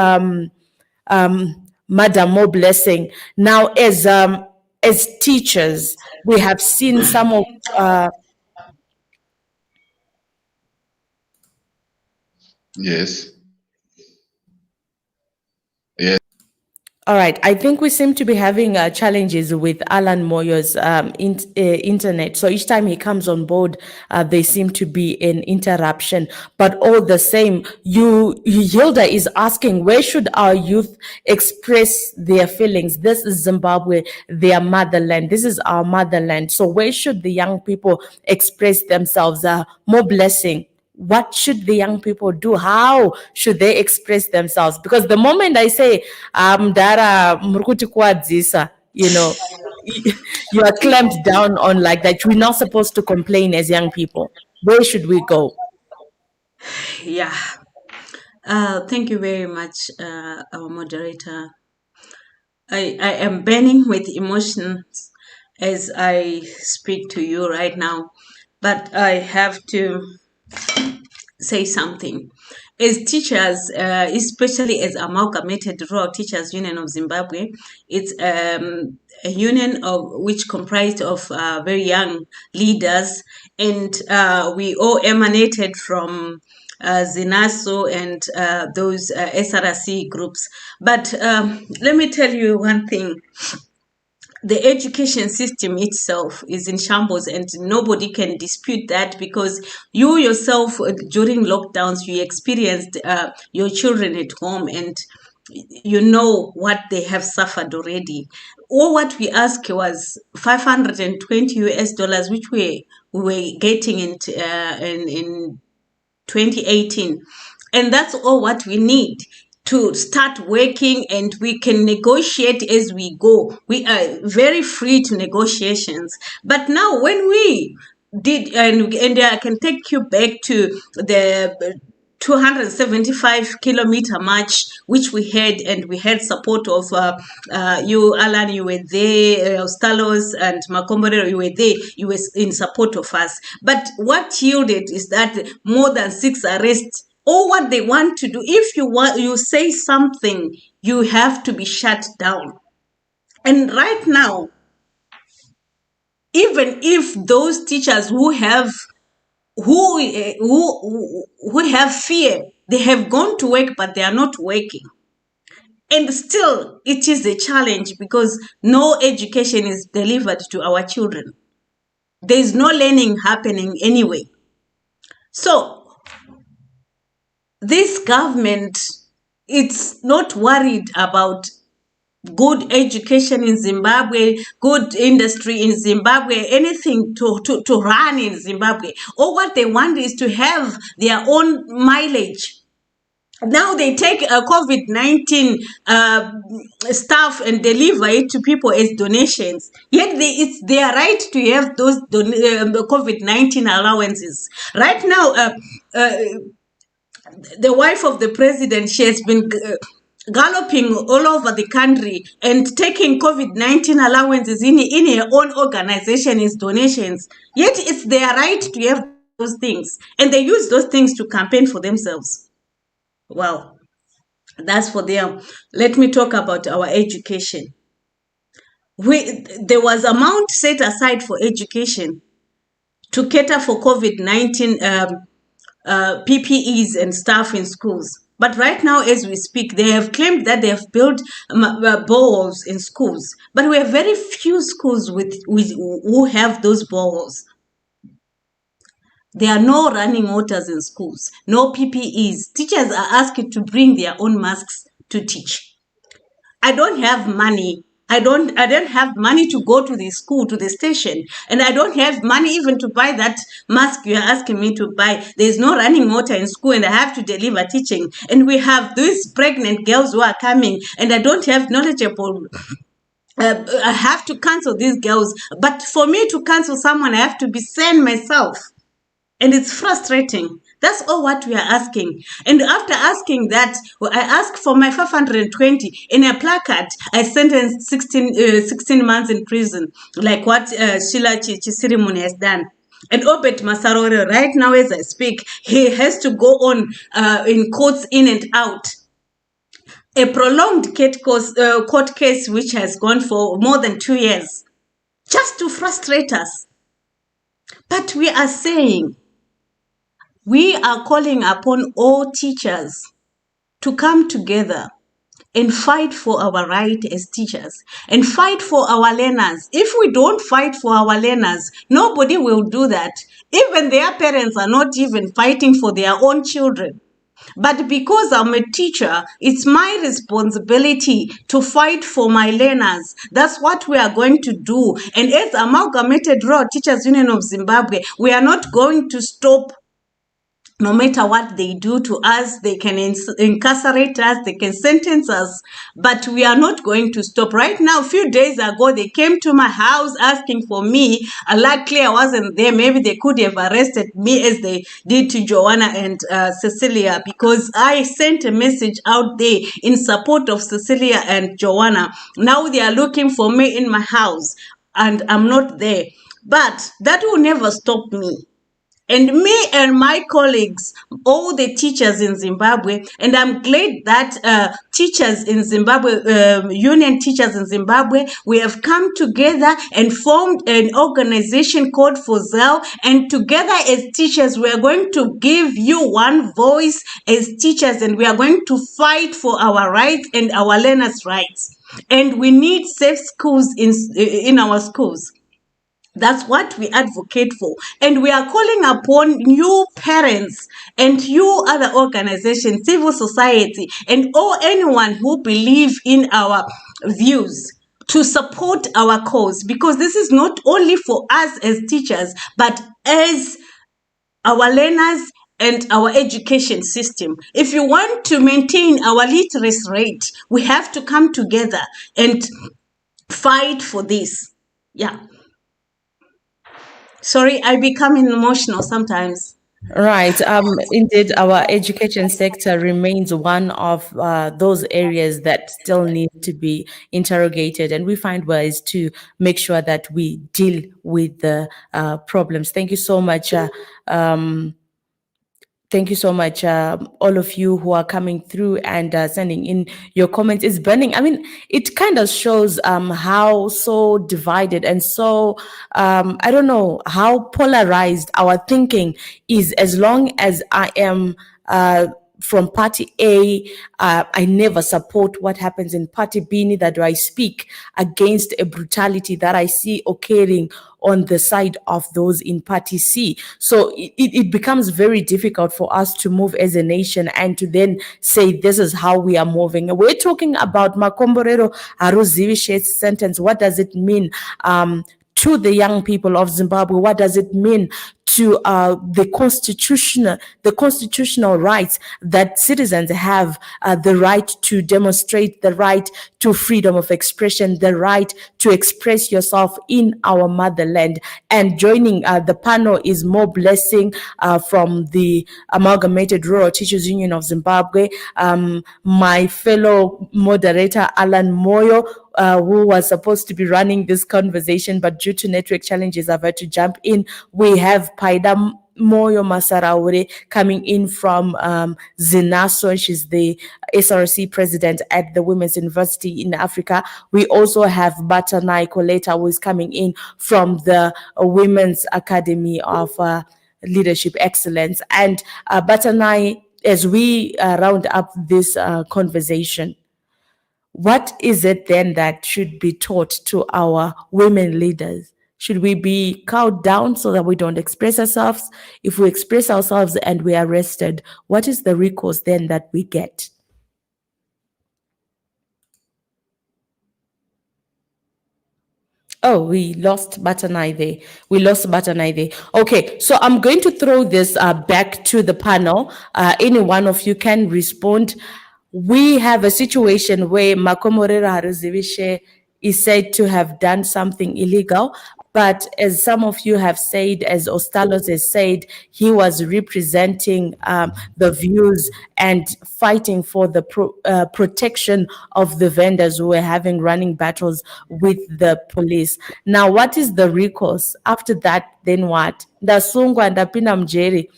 Madam More Blessing. Now, as teachers, we have seen some of Yes. Yes. all right. I think we seem to be having challenges with Alan Moyo's internet. So each time he comes on board, there seem to be an interruption. But all the same, Hilda is asking, where should our youth express their feelings? This is Zimbabwe, their motherland. This is our motherland. So where should the young people express themselves? More blessing. What should the young people do? How should they express themselves? Because the moment I say, Dara murikuti kuadzisa, you know, you are clamped down on like that. We're not supposed to complain as young people. Where should we go? Yeah. Thank you very much, our moderator. I am burning with emotions as I speak to you right now, but I have to say something. As teachers, especially as Amalgamated Rural Teachers Union of Zimbabwe, it's a union which comprised of very young leaders, and we all emanated from Zinaso and those SRC groups. But let me tell you one thing. The education system itself is in shambles, and nobody can dispute that, because you yourself during lockdowns you experienced your children at home, and you know what they have suffered already. All what we asked was 520 US dollars, which we were getting in 2018, and that's all what we need to start working, and we can negotiate as we go. We are very free to negotiations. But now when we did, and I can take you back to the 275-kilometer march which we had, and we had support of you, Alan, you were there, Stalos and Makomborero, you were there, you were in support of us. But what yielded is that more than 6 arrests. Or what they want to do, if you say something, you have to be shut down. And right now, even if those teachers who have fear, they have gone to work, but they are not working. And still, it is a challenge, because no education is delivered to our children. There is no learning happening anyway. So this government, it's not worried about good education in Zimbabwe, good industry in Zimbabwe, anything to run in Zimbabwe. All what they want is to have their own mileage. Now they take COVID-19 stuff and deliver it to people as donations. Yet it's their right to have those COVID-19 allowances. Right now, the wife of the president, she has been galloping all over the country and taking COVID-19 allowances in her own organization as donations. Yet it's their right to have those things. And they use those things to campaign for themselves. Well, that's for them. Let me talk about our education. There was amount set aside for education to cater for COVID-19 PPEs and stuff in schools. But right now, as we speak, they have claimed that they have built boreholes in schools. But we have very few schools who have those boreholes. There are no running waters in schools, no PPEs. Teachers are asked to bring their own masks to teach. I don't have money. I don't have money to go to the school, to the station, and I don't have money even to buy that mask you are asking me to buy. There's no running water in school, and I have to deliver teaching. And we have these pregnant girls who are coming, and I don't have knowledgeable. I have to cancel these girls. But for me to cancel someone, I have to be sane myself. And it's frustrating. That's all what we are asking. And after asking that, I asked for my 520 in a placard. I sentenced 16 months in prison, like what Sheila Chisirimune has done. And Obet Masarore, right now as I speak, he has to go on in courts in and out. A prolonged court case which has gone for more than 2 years. just to frustrate us. But we are saying, we are calling upon all teachers to come together and fight for our right as teachers and fight for our learners. If we don't fight for our learners, nobody will do that. Even their parents are not even fighting for their own children. But because I'm a teacher, it's my responsibility to fight for my learners. That's what we are going to do. And as Amalgamated Rural Teachers Union of Zimbabwe, we are not going to stop. No matter what they do to us, they can incarcerate us, they can sentence us, but we are not going to stop. Right now, a few days ago, they came to my house asking for me. Luckily, I wasn't there. Maybe they could have arrested me as they did to Joanna and Cecilia, because I sent a message out there in support of Cecilia and Joanna. Now they are looking for me in my house, and I'm not there. But that will never stop me. And me and my colleagues, all the teachers in Zimbabwe, and I'm glad that teachers in Zimbabwe, union teachers in Zimbabwe, we have come together and formed an organization called FOZEL, and together as teachers, we are going to give you one voice as teachers, and we are going to fight for our rights and our learners' rights. And we need safe schools in our schools. That's what we advocate for. And we are calling upon you parents and you other organizations, civil society, and anyone who believe in our views to support our cause, because this is not only for us as teachers, but as our learners and our education system. If you want to maintain our literacy rate, we have to come together and fight for this. Yeah. Sorry, I become emotional sometimes. Right. Indeed, our education sector remains one of those areas that still need to be interrogated, and we find ways to make sure that we deal with the problems. Thank you so much. Thank you so much, all of you who are coming through and sending in your comments. It's burning. I mean, it kind of shows how so divided and so, I don't know, how polarized our thinking is. As long as I am from party A, I never support what happens in party B, neither do I speak against a brutality that I see occurring on the side of those in party C. So it becomes very difficult for us to move as a nation and to then say this is how we are moving. We're talking about Makomborero Haruzivishe's sentence. What does it mean to the young people of Zimbabwe? What does it mean to the constitutional rights that citizens have, the right to demonstrate, the right to freedom of expression, the right to express yourself in our motherland? And joining the panel is More Blessing from the Amalgamated Rural Teachers Union of Zimbabwe, my fellow moderator Alan Moyo, who was supposed to be running this conversation, but due to network challenges, I've had to jump in. We have Paida Moyo Masaraure coming in from Zinaso. She's the SRC president at the Women's University in Africa. We also have Batanai Koleta, who is coming in from the Women's Academy of Leadership Excellence. And Batanai, as we round up this conversation, what is it then that should be taught to our women leaders? Should we be cowed down so that we don't express ourselves? If we express ourselves and we are arrested, what is the recourse then that we get? Oh, we lost Batanai there. Okay, so I'm going to throw this back to the panel. Any one of you can respond. We have a situation where Makomborero Haruzivishe is said to have done something illegal, but as some of you have said, as Ostalos has said, he was representing the views and fighting for the protection of the vendors who were having running battles with the police. Now, what is the recourse? After that, then what? Ndasungwa ndapinda mjeri,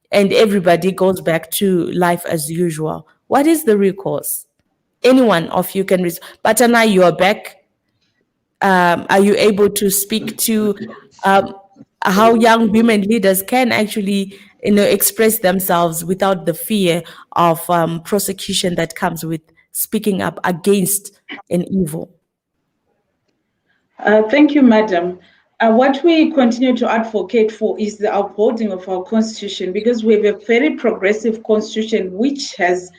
and everybody goes back to life as usual. What is the recourse? Anyone of you can respond. Batana, you are back. Are you able to speak to how young women leaders can actually, express themselves without the fear of prosecution that comes with speaking up against an evil? Thank you, Madam. What we continue to advocate for is the upholding of our constitution, because we have a very progressive constitution which has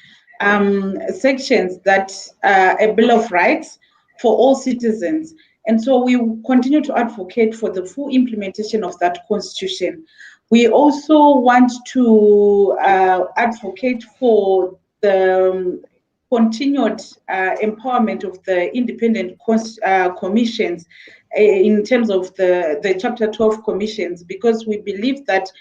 sections that a Bill of Rights for all citizens. And so we continue to advocate for the full implementation of that constitution. We also want to advocate for the continued empowerment of the independent commissions in terms of the Chapter 12 commissions, because we believe that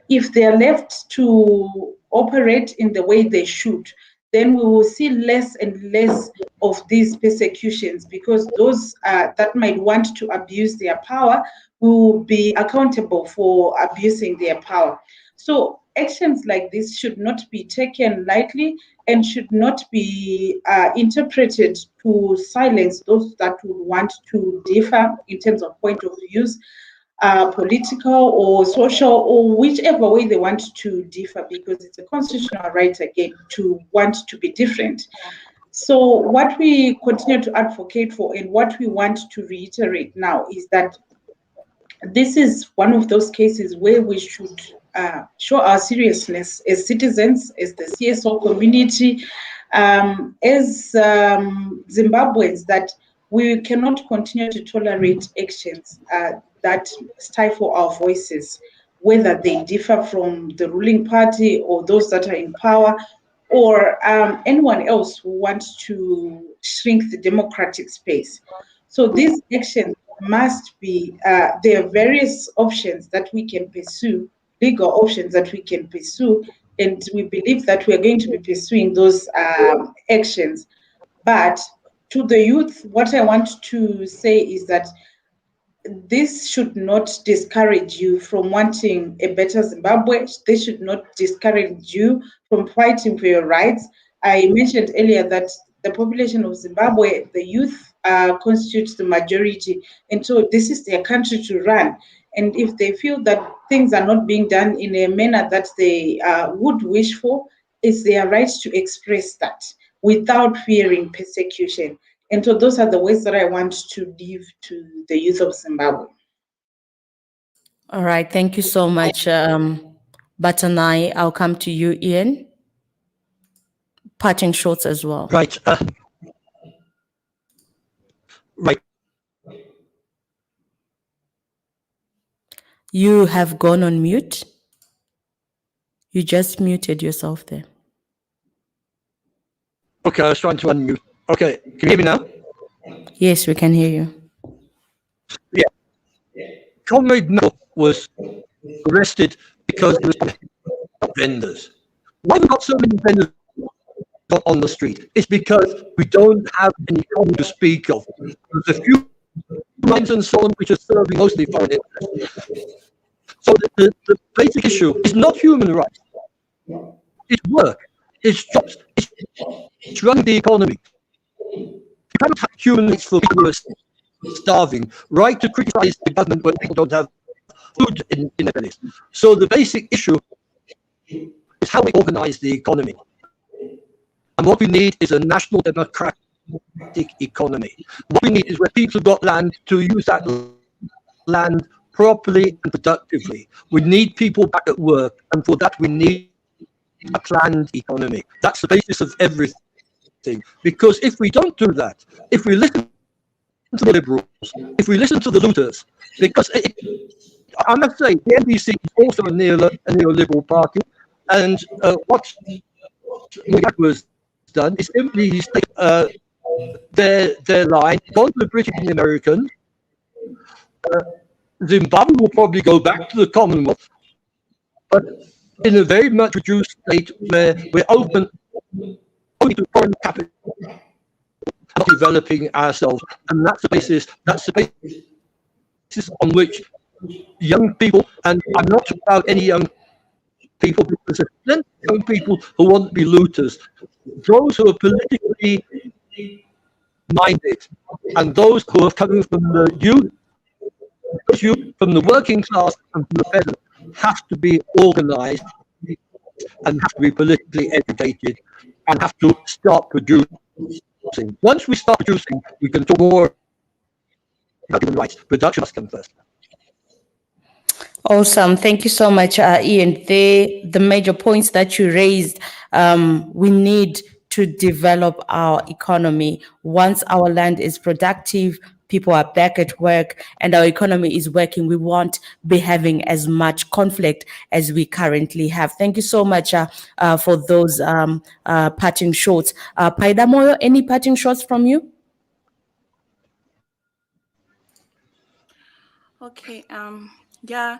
if they are left to operate in the way they should, then we will see less and less of these persecutions, because those that might want to abuse their power will be accountable for abusing their power. So actions like this should not be taken lightly and should not be interpreted to silence those that would want to differ in terms of point of views, political or social, or whichever way they want to differ, because it's a constitutional right again to want to be different. So what we continue to advocate for and what we want to reiterate now is that this is one of those cases where we should show our seriousness as citizens, as the CSO community, as Zimbabweans, that we cannot continue to tolerate actions that stifle our voices, whether they differ from the ruling party or those that are in power, or anyone else who wants to shrink the democratic space. So these actions must be, there are various options that we can pursue, legal options that we can pursue, and we believe that we are going to be pursuing those actions. But to the youth, what I want to say is that this should not discourage you from wanting a better Zimbabwe. This should not discourage you from fighting for your rights. I mentioned earlier that the population of Zimbabwe, the youth, constitutes the majority, and so this is their country to run. And if they feel that things are not being done in a manner that they would wish for, it's their right to express that without fearing persecution. And so those are the ways that I want to give to the youth of Zimbabwe. All right. Thank you so much, Batanai. I'll come to you, Ian. Parting shots as well. Right. Right. You have gone on mute. You just muted yourself there. Okay, I was trying to unmute. Okay, can you hear me now? Yes, we can hear you. Yeah. Comrade Mel was arrested because he was vendors. Why have we got so many vendors on the street? It's because we don't have any common to speak of. There's a few mines and so on which are serving mostly foreign interests. So the basic issue is not human rights. It's work. It's jobs. It's running the economy. You cannot have human rights for people who are starving. Right to criticize the government when people don't have food in their bellies. So the basic issue is how we organize the economy. And what we need is a national democratic economy. What we need is where people have got land to use that land properly and productively. We need people back at work, and for that we need a planned economy. That's the basis of everything. Because if we don't do that, if we listen to the liberals, if we listen to the looters, because I must say the NDC is also a neoliberal party, and what was done is simply their line, gone to the British and the Americans. Zimbabwe will probably go back to the Commonwealth, but in a very much reduced state where we're open only to foreign capital, not developing ourselves. And that's the basis on which young people, and I'm not talking about any young people, because there's plenty of young people who want to be looters. Those who are politically minded. And those who are coming from the youth, from the working class and from the peasant have to be organized and have to be politically educated and have to start producing. Once we start producing, we can talk more about human rights. Production must come first. Awesome. Thank you so much, Ian. The major points that you raised, we need to develop our economy. Once our land is productive, people are back at work, and our economy is working, we won't be having as much conflict as we currently have. Thank you so much for those parting shots. Paida Moyo, any parting shots from you? Okay. Yeah,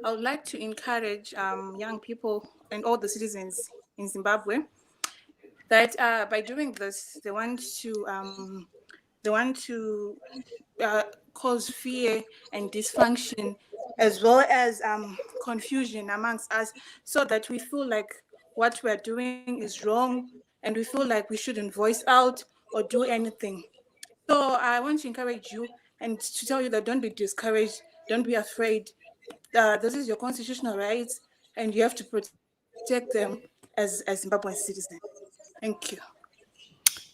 I would like to encourage young people and all the citizens in Zimbabwe that by doing this, they want to cause fear and dysfunction, as well as confusion amongst us, so that we feel like what we're doing is wrong, and we feel like we shouldn't voice out or do anything. So I want to encourage you and to tell you that don't be discouraged, don't be afraid. This is your constitutional rights, and you have to protect them as Zimbabwean citizens. Thank you.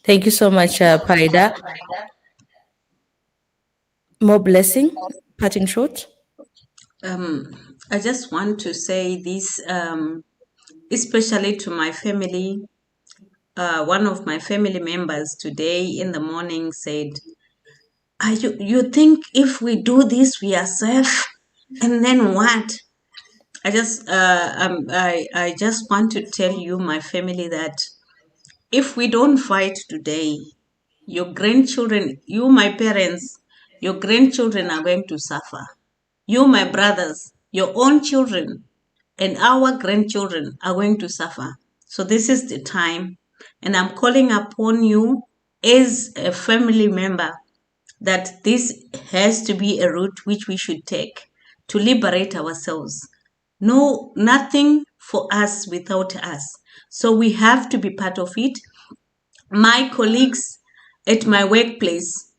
Thank you so much, Paida. More blessing, parting short. I just want to say this, especially to my family. One of my family members today in the morning said, you think if we do this, we are safe? And then what? I just want to tell you, my family, that if we don't fight today, your grandchildren, you, my parents, your grandchildren are going to suffer. You, my brothers, your own children and our grandchildren are going to suffer. So this is the time, and I'm calling upon you as a family member that this has to be a route which we should take to liberate ourselves. No, nothing for us without us. So we have to be part of it. My colleagues at my workplace,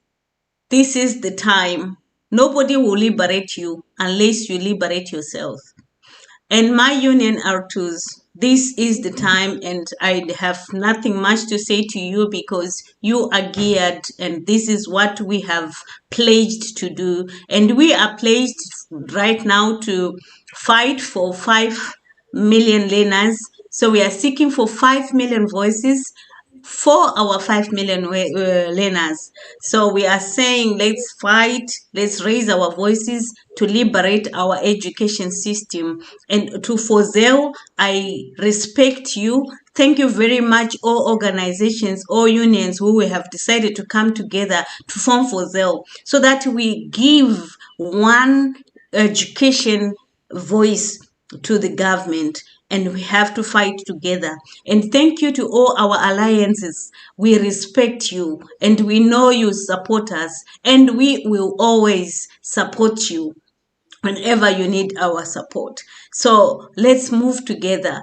this is the time. Nobody will liberate you unless you liberate yourself. And my union R2s, this is the time, and I have nothing much to say to you because you are geared, and this is what we have pledged to do. And we are pledged right now to fight for 5 million learners. So we are seeking for 5 million voices for our 5 million learners. So we are saying, let's fight, let's raise our voices to liberate our education system. And to Fozel, I respect you. Thank you very much, all organizations, all unions who have decided to come together to form Fozel, so that we give one education voice to the government, and we have to fight together. And thank you to all our alliances. We respect you, and we know you support us, and we will always support you whenever you need our support. So let's move together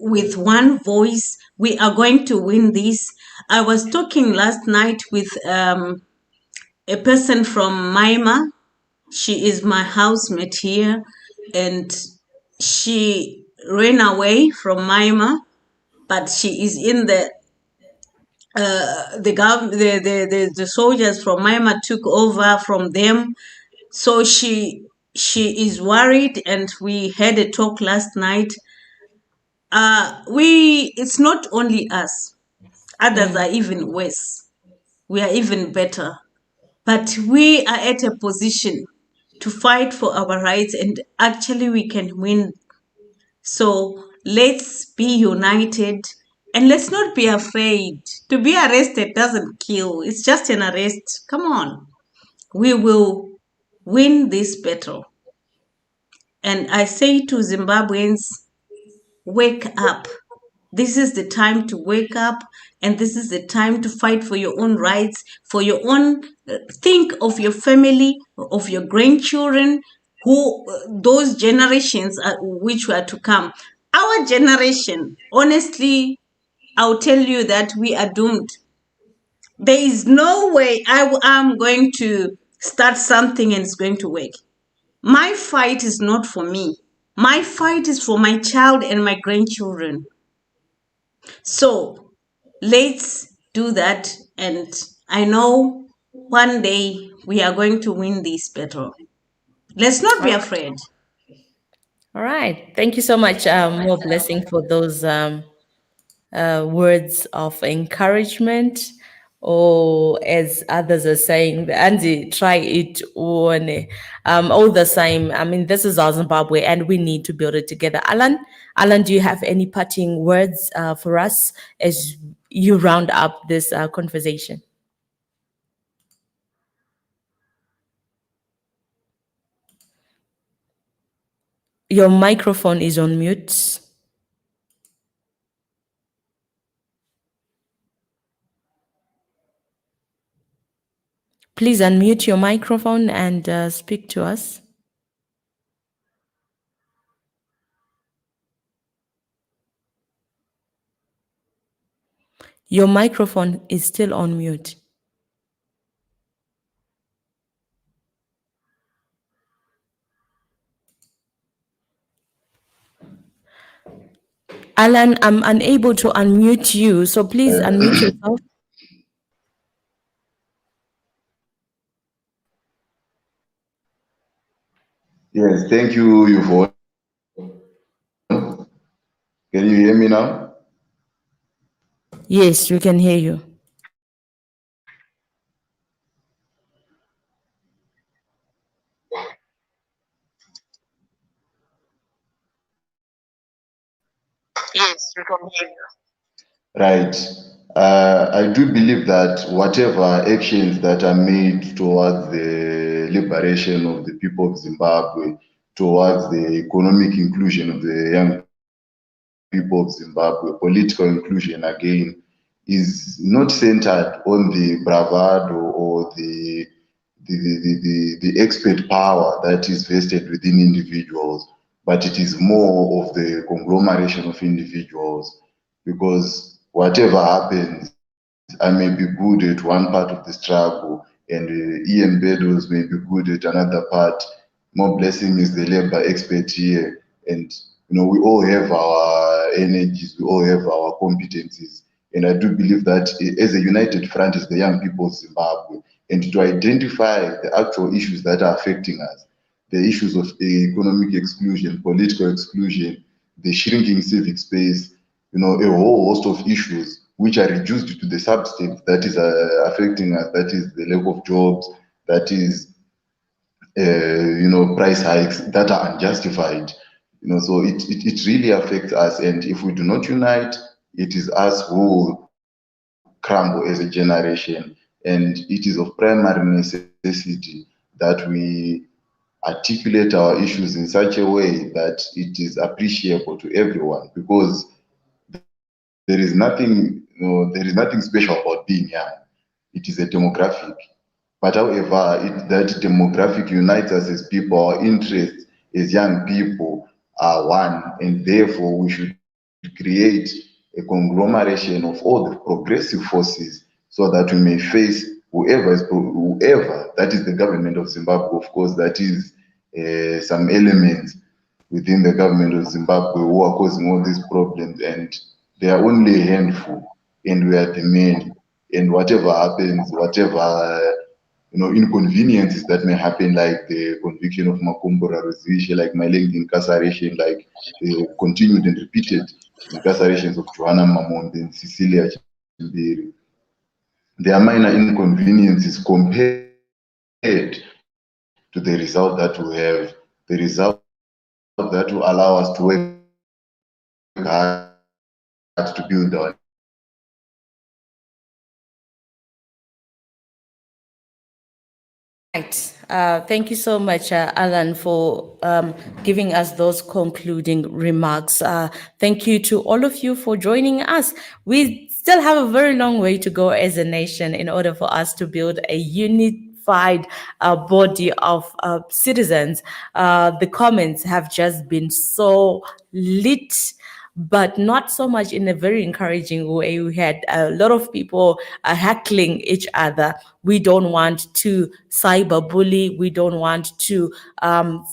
with one voice. We are going to win this. I was talking last night with a person from Myanmar. She is my housemate here, and she ran away from Myanmar, but she is in the soldiers from Myanmar took over from them. So she is worried, and we had a talk last night. It's not only us. Others are even worse. We are even better. But we are at a position to fight for our rights, and actually we can win. So let's be united, and let's not be afraid. To be arrested doesn't kill. It's just an arrest. Come on. We will win this battle. And I say to Zimbabweans, wake up. This is the time to wake up, and this is the time to fight for your own rights, for your own, think of your family, of your grandchildren, who those generations which were to come. Our generation, honestly, I'll tell you that we are doomed. There is no way I'm going to start something and it's going to work. My fight is not for me. My fight is for my child and my grandchildren. So let's do that. And I know one day we are going to win this battle. Let's not be afraid. All right. Thank you so much, More Blessing, for those words of encouragement, or as others are saying, Andy, try it on all the same. I mean, this is our Zimbabwe and we need to build it together. Alan, do you have any parting words for us as you round up this conversation? Your microphone is on mute. Please unmute your microphone and speak to us. Your microphone is still on mute. Alan, I'm unable to unmute you, so please unmute yourself. Yes, thank you, Yvonne. Can you hear me now? Yes, we can hear you. Yes, we can hear you. Right. I do believe that whatever actions that are made towards the liberation of the people of Zimbabwe, towards the economic inclusion of the young people of Zimbabwe, political inclusion again, is not centered on the bravado or the expert power that is vested within individuals, but it is more of the conglomeration of individuals. Because whatever happens, I may be good at one part of the struggle, and Ian Beddoes may be good at another part. More Blessing is the labor expert here, and we all have our energies, we all have our competencies, and I do believe that as a united front is the young people of Zimbabwe, and to identify the actual issues that are affecting us, the issues of economic exclusion, political exclusion, the shrinking civic space, a whole host of issues which are reduced to the substance that is affecting us, that is the lack of jobs, that is, price hikes that are unjustified. So it really affects us. And if we do not unite, it is us who will crumble as a generation. And it is of primary necessity that we articulate our issues in such a way that it is appreciable to everyone, because there is nothing special about being young. It is a demographic. But however, that demographic unites us as people. Our interests as young people are one, and therefore we should create a conglomeration of all the progressive forces so that we may face whoever, that is the government of Zimbabwe, of course, that is some elements within the government of Zimbabwe who are causing all these problems, and they are only a handful, and we are the many. And whatever happens, whatever inconveniences that may happen, like the conviction of Makomborero Haruzivishe, like my length incarceration, like the continued and repeated incarcerations of Joanna Mamond and Cecilia Chimbiri, they are minor inconveniences compared to the result that we have, the result that will allow us to work hard to build our Right. Thank you so much, Alan, for giving us those concluding remarks. Thank you to all of you for joining us. We still have a very long way to go as a nation in order for us to build a unified body of citizens. The comments have just been so lit. but not so much in a very encouraging way. We had a lot of people heckling each other. We don't want to cyberbully. We don't want to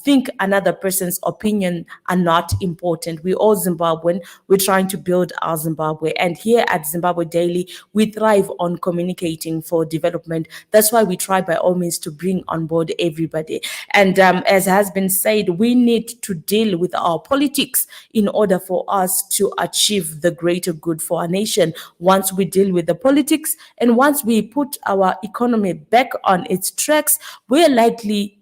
think another person's opinion are not important. We all Zimbabwean. We're trying to build our Zimbabwe. And here at Zimbabwe Daily, we thrive on communicating for development. That's why we try by all means to bring on board everybody. And as has been said, we need to deal with our politics in order for us to achieve the greater good for our nation. Once we deal with the politics and once we put our economy back on its tracks, we're likely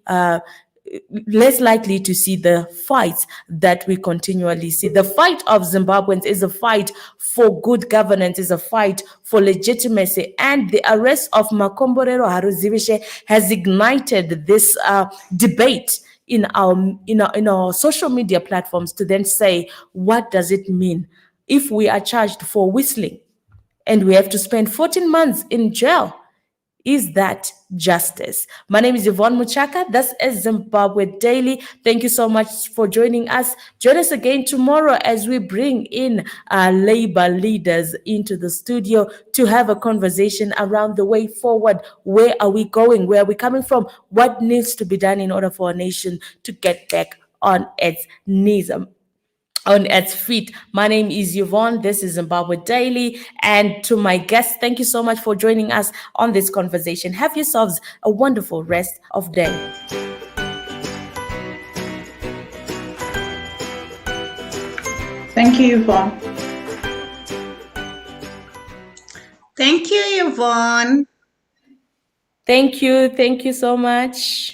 less likely to see the fights that we continually see. The fight of Zimbabweans is a fight for good governance, is a fight for legitimacy, and the arrest of Makomborero Haruzivishe has ignited this debate in our social media platforms to then say, what does it mean if we are charged for whistling and we have to spend 14 months in jail? Is that justice? My name is Yvonne Muchaka. This is Zimbabwe Daily. Thank you so much for joining us. Join us again tomorrow as we bring in labor leaders into the studio to have a conversation around the way forward. Where are we going? Where are we coming from? What needs to be done in order for our nation to get back on its knees, on its feet. My name is Yvonne. This is Zimbabwe Daily. And to my guests, thank you so much for joining us on this conversation. Have yourselves a wonderful rest of day. Thank you, Yvonne. Thank you, Yvonne. Thank you. Thank you so much.